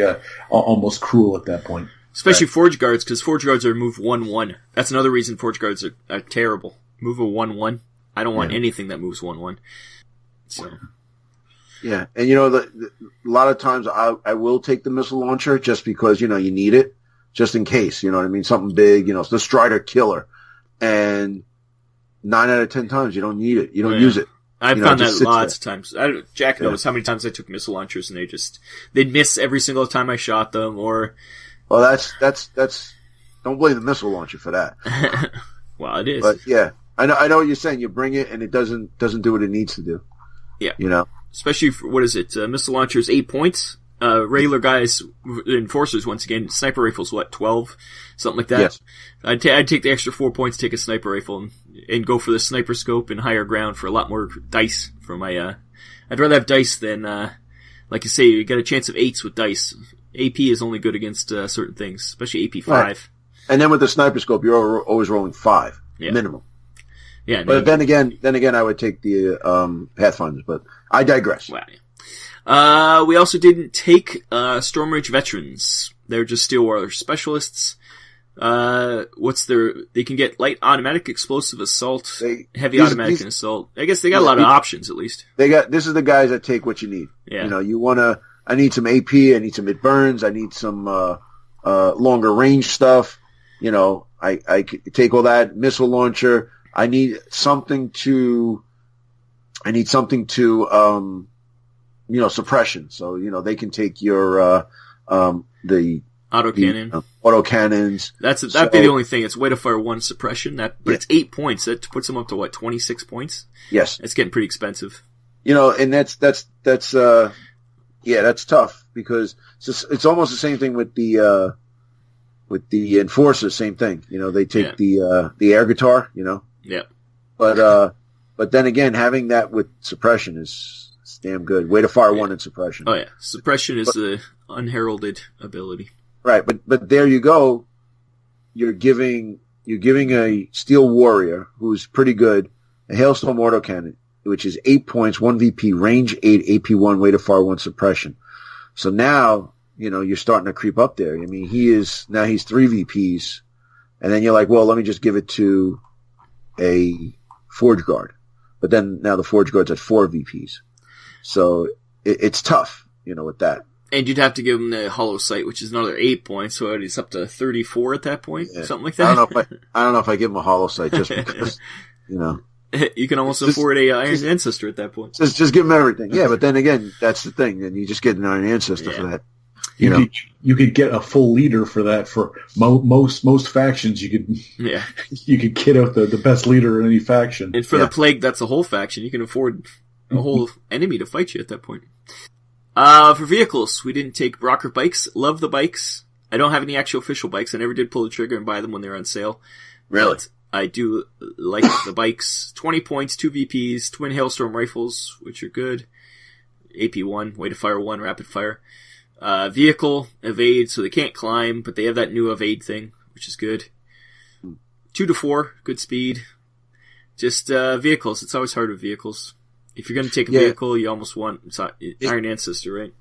almost cruel at that point. Especially Forge Guards, because Forge Guards are move 1/1. That's another reason Forge Guards are terrible. Move a 1/1. I don't want anything that moves 1/1. So. Yeah, and a lot of times I will take the missile launcher just because you need it, just in case. You know what I mean? Something big. It's the Strider Killer. And 9 out of 10 times you don't need it. You don't use it. I've found that lots of times. Jack knows how many times I took missile launchers and they'd miss every single time I shot them, or. Well, that's don't blame the missile launcher for that. Well, it is. But yeah, I know what you're saying. You bring it and it doesn't do what it needs to do. Yeah. Especially for, what is it? Missile launchers 8 points. Regular guys, Enforcers, once again, sniper rifles, 12? Something like that. Yes. I'd take the extra 4 points, take a sniper rifle, and go for the sniper scope and higher ground for a lot more dice for my, I'd rather have dice than, like you say, you get a chance of 8s with dice. AP is only good against, certain things, especially AP5. Right. And then with the sniper scope, you're always rolling 5, minimum. Yeah. But then again, I would take the, Pathfinders, but I digress. Wow. We also didn't take Stormrage Veterans. They're just Steel Warrior Specialists. They can get light automatic, explosive assault, heavy automatic and assault. I guess they got a lot of options at least. This is the guys that take what you need. Yeah. You know, I need some AP, I need some it burns, I need some, longer range stuff. You know, I could take all that missile launcher. I need something to, suppression. So, you know, they can take your, the autocannon. Autocannons. That'd be the only thing. It's way to fire 1 suppression. But it's 8 points. That puts them up to what, 26 points? Yes. It's getting pretty expensive. You know, and that's tough because it's almost the same thing with the enforcers. Same thing. You know, they take the air guitar. You know. Yeah. But then again, having that with suppression is damn good. Way to fire 1 in suppression. Oh yeah, suppression is the unheralded ability. Right, but there you go. You're giving a Steel Warrior who's pretty good a Hailstorm Autocannon, which is 8 points, 1 VP, range 8, AP 1, way to fire 1 suppression. So now, you know, you're starting to creep up there. I mean, he's 3 VPs, and then you're like, well, let me just give it to a Forge Guard. But then now the Forge Guard's at 4 VPs. So it's tough, you know, with that. And you'd have to give him the Hollow Sight, which is another 8 points, so it's up to 34 at that point, something like that. I don't know if I give him a Hollow Sight just because, you know. You can almost afford a Iron Ancestor at that point. Just give him everything. Yeah, but then again, that's the thing. And you just get an Iron Ancestor for that. You could get a full leader for that for most factions. You could kit out the best leader in any faction. And for the Plague, that's a whole faction. You can afford a whole enemy to fight you at that point. For vehicles, we didn't take Brocker bikes. Love the bikes. I don't have any actual official bikes. I never did pull the trigger and buy them when they were on sale. Really? But I do like the bikes. 20 points, 2 VPs, twin Hailstorm rifles, which are good. AP 1, way to fire 1, rapid fire. Vehicle, evade, so they can't climb, but they have that new evade thing, which is good. 2 to 4, good speed. Just vehicles. It's always hard with vehicles. If you're going to take a vehicle, you almost want Iron Ancestor, right?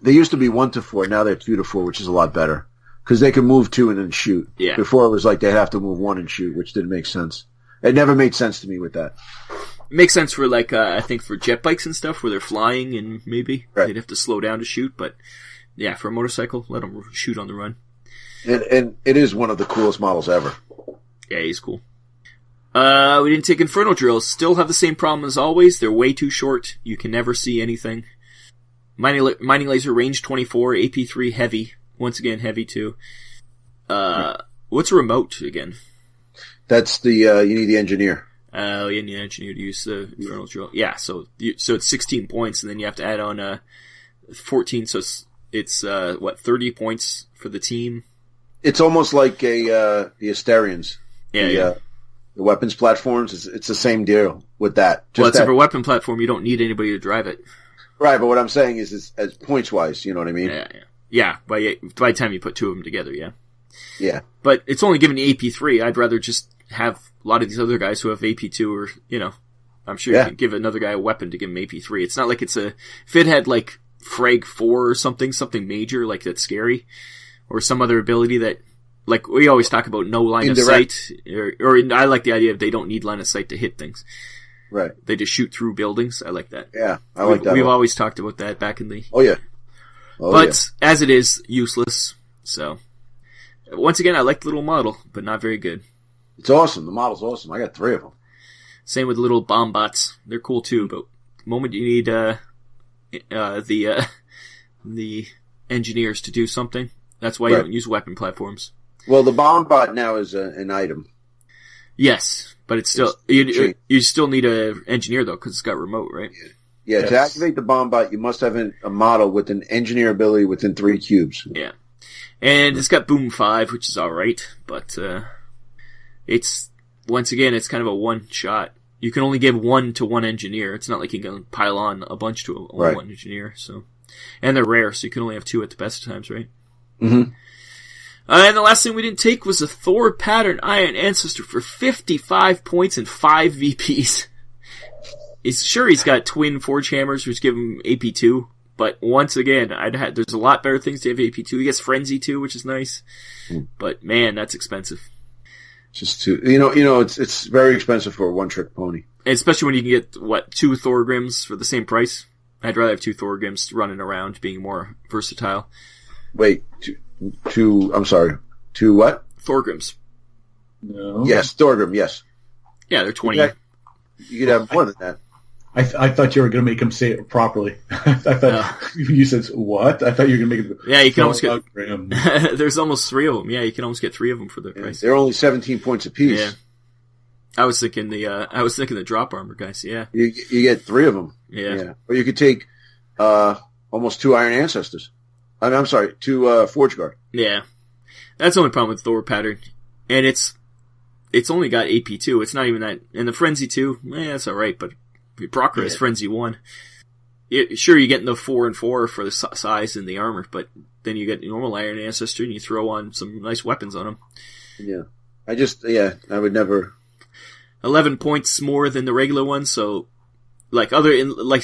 They used to be 1 to 4. Now they're 2 to 4, which is a lot better. Because they can move 2 and then shoot. Yeah. Before it was like they'd have to move 1 and shoot, which didn't make sense. It never made sense to me with that. It makes sense for I think for jet bikes and stuff where they're flying and maybe they'd have to slow down to shoot. But yeah, for a motorcycle, let them shoot on the run. And it is one of the coolest models ever. Yeah, he's cool. We didn't take Inferno Drills. Still have the same problem as always. They're way too short. You can never see anything. Mining Laser, range 24, AP 3, heavy. Once again, heavy too. What's a remote again? That's the, you need the engineer. Oh, you need an engineer to use the Infernal Drill. Yeah, so it's 16 points, and then you have to add on 14, so it's 30 points for the team? It's almost like the Asterians. Yeah, the weapons platforms, it's the same deal with that. Except for a weapon platform, you don't need anybody to drive it. Right, but what I'm saying is as points-wise, you know what I mean? Yeah, by the time you put 2 of them together, yeah. Yeah. But it's only given the AP3. I'd rather just have a lot of these other guys who have AP2 or, I'm sure you could give another guy a weapon to give him AP3. It's not like if it had like Frag 4 or something major, like that's scary, or some other ability that, like we always talk about no line of sight, or I like the idea of they don't need line of sight to hit things. Right. They just shoot through buildings. I like that. Yeah, I like that. We've always talked about that back in the... Oh, yeah. But as it is, useless. So, once again, I like the little model, but not very good. It's awesome. The model's awesome. I got 3 of them. Same with little bomb bots. They're cool too, but the moment you need the engineers to do something, that's why you don't use weapon platforms. Well, the bomb bot now is an item. Yes, but it's still you still need an engineer though because it's got remote, right? Yeah. To activate the bomb bot, you must have a model with an engineer ability within 3 cubes. Yeah, and it's got Boom 5, which is all right, but it's once again it's kind of a one shot. You can only give 1 to 1 engineer. It's not like you can pile on a bunch to one engineer. So, and they're rare, so you can only have 2 at the best of times, right? Mm-hmm. And the last thing we didn't take was a Thor Pattern Iron Ancestor for 55 points and 5 VPs. He's got twin Forge Hammers, which give him AP2, But once again, there's a lot better things to have AP2. He gets Frenzy too, which is nice. But man, that's expensive. Just it's very expensive for a one-trick pony. And especially when you can get, 2 Thorgrims for the same price. I'd rather have 2 Thorgrims running around, being more versatile. Wait, I'm sorry. 2 what? Thorgrims. No. Yes, Thorgrim, yes. Yeah, they're 20. You could have more than that. I thought you were going to make him say it properly. I thought you said what? I thought you were going to make it. Yeah, you can almost get. There's almost 3 of them. Yeah, you can almost get 3 of them for the price. They're only 17 points apiece. Yeah. I was thinking the drop armor guys. Yeah. You get 3 of them. Yeah. Or you could take almost 2 Iron Ancestors. I'm sorry, 2 Forge Guard. Yeah. That's the only problem with Thor pattern, and it's only got AP2. It's not even that. And the Frenzy 2, that's all right, but Brocker has Frenzy 1. Sure, you're getting the 4 and 4 for the size and the armor, but then you get normal Iron Ancestor and you throw on some nice weapons on him. Yeah. I would never. 11 points more than the regular one, so that's the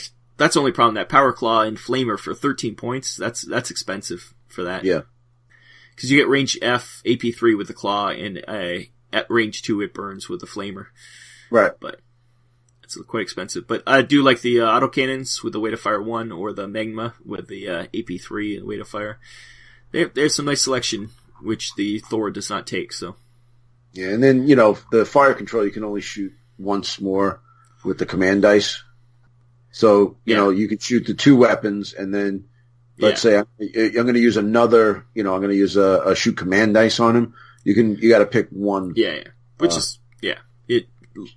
only problem. That Power Claw and Flamer for 13 points, that's expensive for that. Yeah. Because you get range F, AP3 with the Claw, and at range 2 it burns with the Flamer. Right. But it's quite expensive. But I do like the autocannons with the Weight of Fire 1, or the Magma with the AP3 and Weight of Fire. There's some nice selection, which the Thor does not take, so. Yeah, and then, the fire control you can only shoot once more with the command dice. So, you could shoot the 2 weapons, and then, let's say I'm going to use another, I'm going to use a shoot command dice on him. You got to pick one. Yeah. Which is,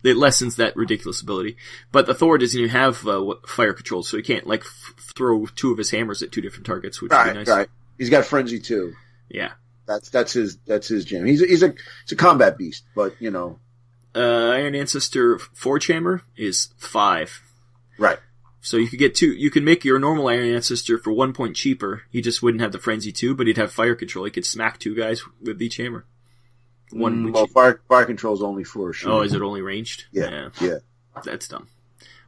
it lessens that ridiculous ability. But the Thor doesn't even have fire control, so he can't throw 2 of his hammers at 2 different targets, which would be nice. Right. He's got Frenzy too. Yeah. That's his jam. He's a combat beast, but Iron Ancestor Forge Hammer is 5. Right. So you could get 2. You can make your normal Iron Ancestor for 1 point cheaper. He just wouldn't have the Frenzy 2, but he'd have fire control. He could smack 2 guys with each hammer. Fire control is only for shooting. Oh, is it only ranged? Yeah. That's dumb.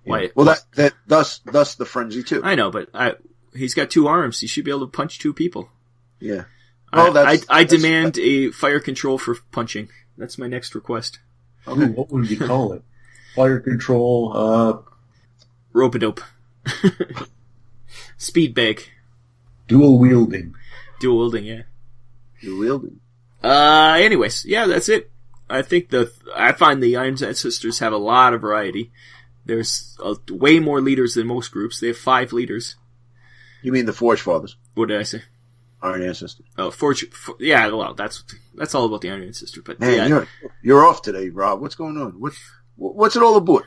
Yeah. Why? Well, thus the Frenzy too. I know, but he's got 2 arms. He should be able to punch 2 people. Yeah. I demand a fire control for punching. That's my next request. Okay. Ooh, what would you call it? Fire control. Rope-a-dope. Speed bag. Dual wielding. Yeah. Dual wielding. Anyways, yeah, that's it. I think I find the Iron Ancestors have a lot of variety. There's way more leaders than most groups. They have 5 leaders. You mean the Forgefathers? What did I say? Iron Ancestor. Oh, yeah, well, that's all about the Iron Ancestor. But man, yeah, you're off today, Rob. What's going on? What's it all about?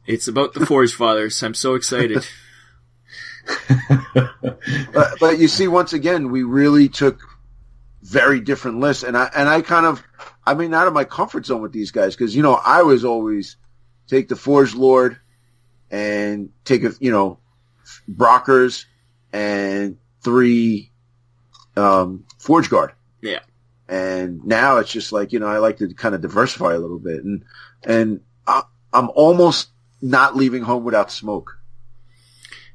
It's about the Forgefathers. I'm so excited. But you see, once again, we really took very different lists, and I kind of, out of my comfort zone with these guys, because I was always take the Forge Lord and take Brockers and 3 Forge Guard. Yeah. And now it's just like, I like to kind of diversify a little bit, and I'm almost not leaving home without smoke.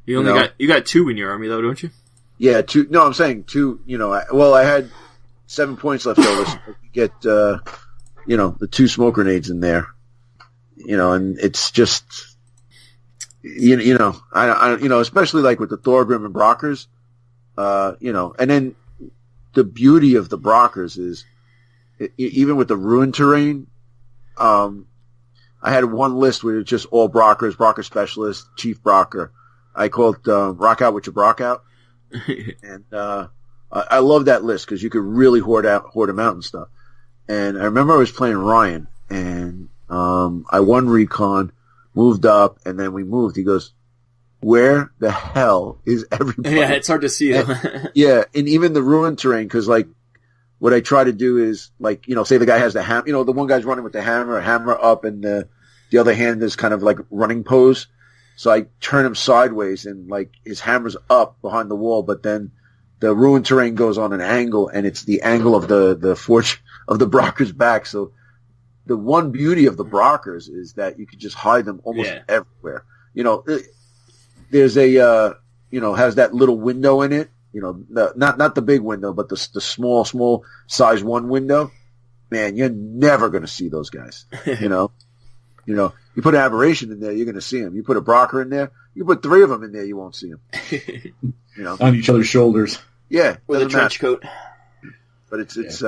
You got 2 in your army though, don't you? Yeah, 2. No, I'm saying 2. I had 7 points left over, so I could get the 2 smoke grenades in there. And it's just I especially like with the Thorgrim and Brockers, and then the beauty of the Brockers is even with the ruin terrain. I had one list where it's just all Brockers, Brocker Specialist, Chief Brocker. I call it Rock Out with your Brock Out. And I love that list because you could really hoard them out and stuff. And I remember I was playing Ryan, and I won Recon, moved up, and then we moved. He goes, where the hell is everybody? Yeah, it's hard to see them. Yeah, and even the ruin terrain, because what I try to do is say the guy has the hammer, the one guy's running with the hammer up, and the other hand is kind of like running pose. So I turn him sideways, and his hammer's up behind the wall, but then the ruin terrain goes on an angle, and it's the angle of the forge of the Brocker's back. So the one beauty of the Brockers is that you could just hide them almost everywhere. There's a has that little window in it. Not the big window, but the small size 1 window. Man, you're never going to see those guys. You put an aberration in there, you're going to see them. You put a Brocker in there, you put 3 of them in there, you won't see them. On each other's shoulders. Yeah, with a trench coat. But it's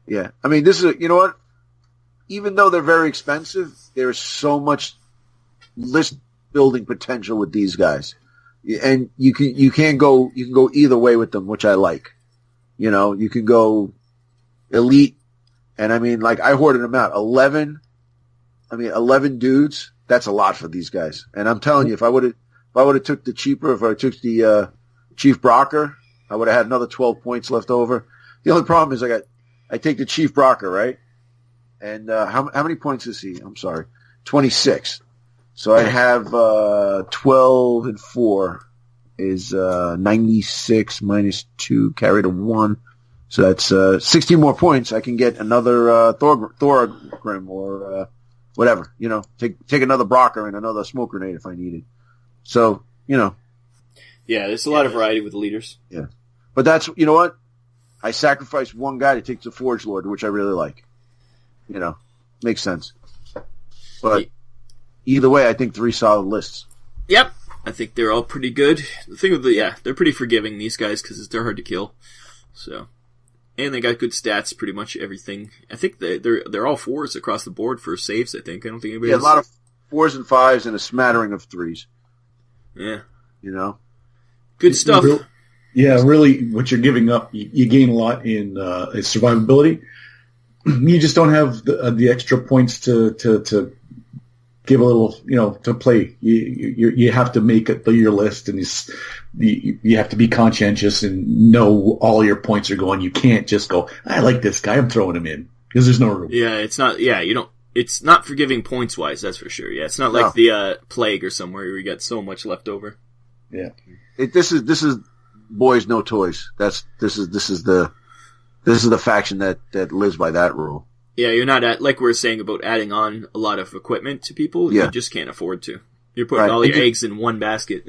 yeah. I mean, this is what? Even though they're very expensive, there's so much list building potential with these guys, and you can go either way with them, which I like. You can go elite, and I mean, like I hoarded them out. 11 dudes. That's a lot for these guys. And I'm telling you, if I would have took the cheaper, if I took the Chief Brocker, I would have had another 12 points left over. The only problem is I take the Chief Brocker, right? And how many points is he? I'm sorry, 26. So I have 12 and 4 is 96 minus 2 carried a 1. So that's 16 more points. I can get another Thorgrim or whatever. Take another Brocker and another smoke grenade if I need it. So Yeah, there's a lot of variety with the leaders. Yeah, but that's what. I sacrificed one guy to take the Forge Lord, which I really like. Makes sense. But either way, I think 3 solid lists. Yep, I think they're all pretty good. The thing with they're pretty forgiving, these guys, because they're hard to kill. So, and they got good stats, pretty much everything. I think they're all 4s across the board for saves. I don't think anybody. A lot of 4s and 5s and a smattering of 3s. Yeah, good stuff. Yeah, really, what you're giving up, you gain a lot in survivability. You just don't have the extra points to give a little, to play. You have to make your list, and you have to be conscientious and know all your points are going. You can't just go, I like this guy, I'm throwing him in, because there's no room. Yeah, it's not. Yeah, you don't. It's not forgiving points wise. That's for sure. Yeah, it's not like the plague or somewhere where you got so much left over. Yeah, this is boys no toys. This is the faction that lives by that rule. Yeah, you're not like we were saying about adding on a lot of equipment to people. Yeah. You just can't afford to. You're putting all your eggs in one basket.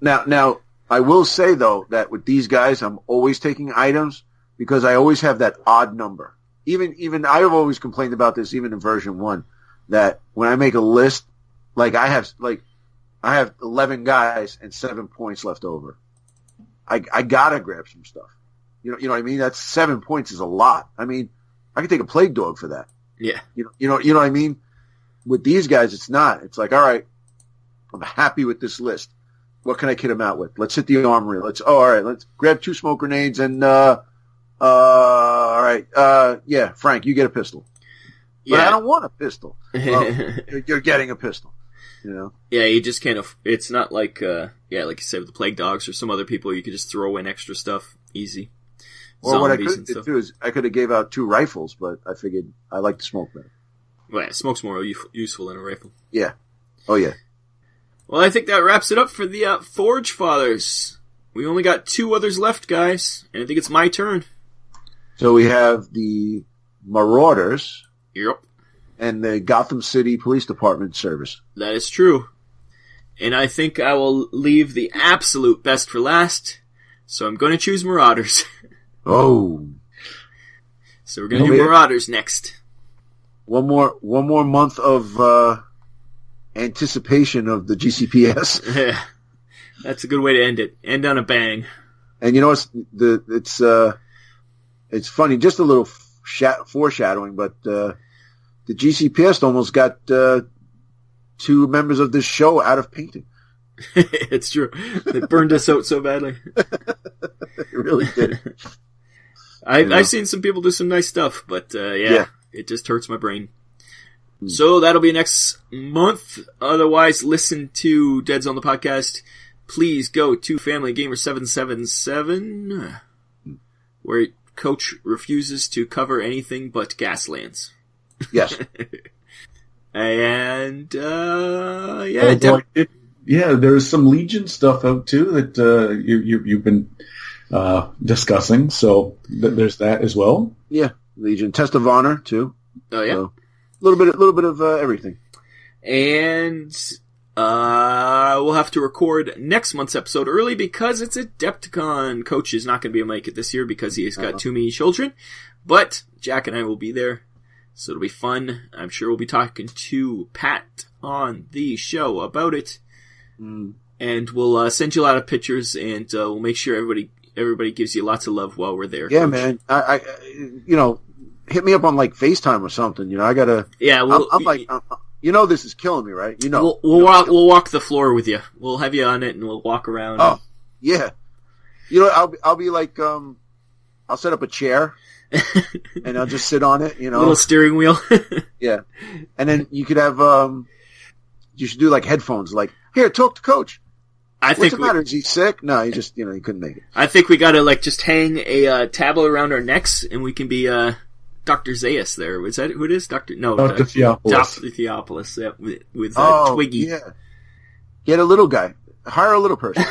Now, I will say though that with these guys, I'm always taking items because I always have that odd number. Even I have always complained about this, even in version 1, that when I make a list, I have 11 guys and 7 points left over. I gotta grab some stuff. You know what I mean? That's 7 points is a lot. I mean, I could take a plague dog for that. Yeah. You know what I mean? With these guys, it's not. It's like, all right, I'm happy with this list. What can I kit them out with? Let's hit the armory. All right, let's grab 2 smoke grenades and, all right, yeah, Frank, you get a pistol. But I don't want a pistol. Well, you're getting a pistol. Yeah, you just can't. It's not like, like you said, with the plague dogs or some other people, you could just throw in extra stuff easy. Or what I could do is I could have gave out 2 rifles, but I figured I like the smoke better. Well, yeah, smoke's more useful than a rifle. Yeah. Oh yeah. Well, I think that wraps it up for the Forgefathers. We only got 2 others left, guys, and I think it's my turn. So we have the Marauders. Yep. And the Gotham City Police Department service. That is true. And I think I will leave the absolute best for last, so I'm going to choose Marauders. Oh. So we're going to do Marauders next. One more month of anticipation of the GCPS. Yeah. That's a good way to end it. End on a bang. And you know it's funny, just a little foreshadowing, but the GCPS almost got 2 members of this show out of painting. It's true. They burned us out so badly. It really did. I've seen some people do some nice stuff, but it just hurts my brain. So that'll be next month. Otherwise, listen to Deadzone the Podcast. Please go to Family Gamer 777, where Coach refuses to cover anything but Gaslands. Yes. And, there's some Legion stuff out too that you've been discussing. So there's that as well. Yeah, Legion Test of Honor too. Oh yeah, so, a little bit of everything. And We'll have to record next month's episode early because it's Adepticon. Coach is not going to be able to make it this year because he's got too many children. But Jack and I will be there, so it'll be fun. I'm sure we'll be talking to Pat on the show about it. And we'll send you a lot of pictures, and we'll make sure everybody gives you lots of love while we're there. Yeah, Coach. man. I hit me up on like FaceTime or something. I gotta. Yeah, I'm this is killing me, right? We'll walk the floor with you. We'll have you on it, and we'll walk around. Oh, yeah. I'll be like, I'll set up a chair, and I'll just sit on it. A little steering wheel. Yeah, and then you could have, you should do like headphones. Like, here, talk to Coach. What's the matter? Is he sick? No, he just, he couldn't make it. I think we gotta like just hang a tablet around our necks, and we can be Dr. Zaius there. Was that who it is? Dr. Theopolis. Dr. Theopolis, yeah, with Twiggy. Yeah. Get a little guy. Hire a little person.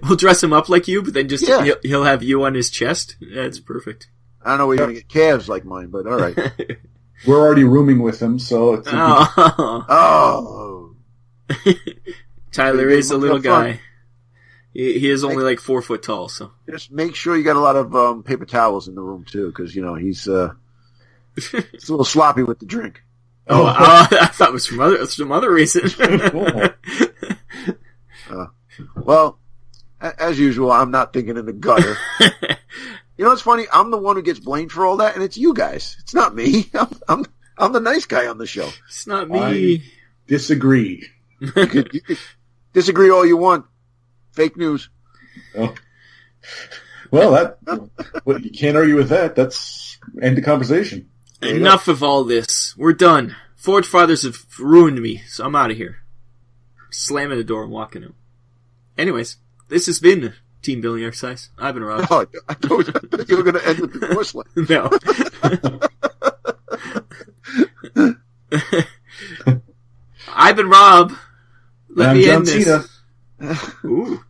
We'll dress him up like you, but then just he'll have you on his chest. That's perfect. I don't know where you're going to get calves like mine, but all right. We're already rooming with him, so it's... Oh. Tyler is a little guy. He is only like 4 foot tall, so. Just make sure you got a lot of paper towels in the room, too, because, he's a little sloppy with the drink. I thought it was some other reason. Well, as usual, I'm not thinking in the gutter. It's funny? I'm the one who gets blamed for all that, and it's you guys. It's not me. I'm the nice guy on the show. It's not me. I disagree. You could disagree all you want. Fake news. Oh. Well, you can't argue with that. That's end the conversation. Enough of all this. We're done. Forgefathers have ruined me, so I'm out of here. Slamming the door and walking out. Anyways, this has been Team Building Exercise. I've been Rob. Oh, I thought you were going to end with the divorce line. No. I've been Rob. Let me end this. Ooh.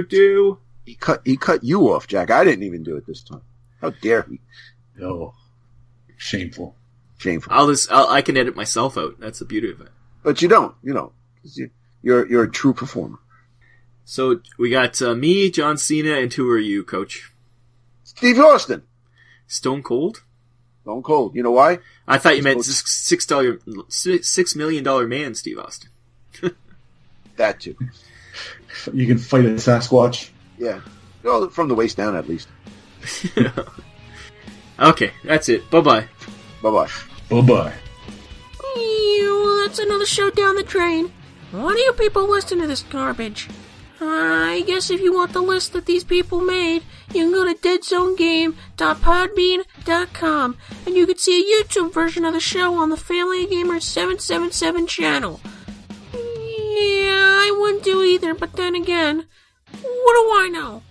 Do. He cut you off, Jack. I didn't even do it this time. How dare he? No. Shameful. I can edit myself out. That's the beauty of it. But you don't. You're a true performer. So we got me, John Cena, and who are you, Coach? Steve Austin. Stone Cold? Stone Cold. You know why? I thought you meant $6 million man, Steve Austin. That too. You can fight a Sasquatch. Yeah. Well, from the waist down, at least. Okay, that's it. Bye-bye. Bye-bye. Bye-bye. Well, that's another show down the drain. Why do you people listen to this garbage? I guess if you want the list that these people made, you can go to deadzonegame.podbean.com, and you can see a YouTube version of the show on the Family Gamer 777 channel. Yeah, I wouldn't do either, but then again, what do I know?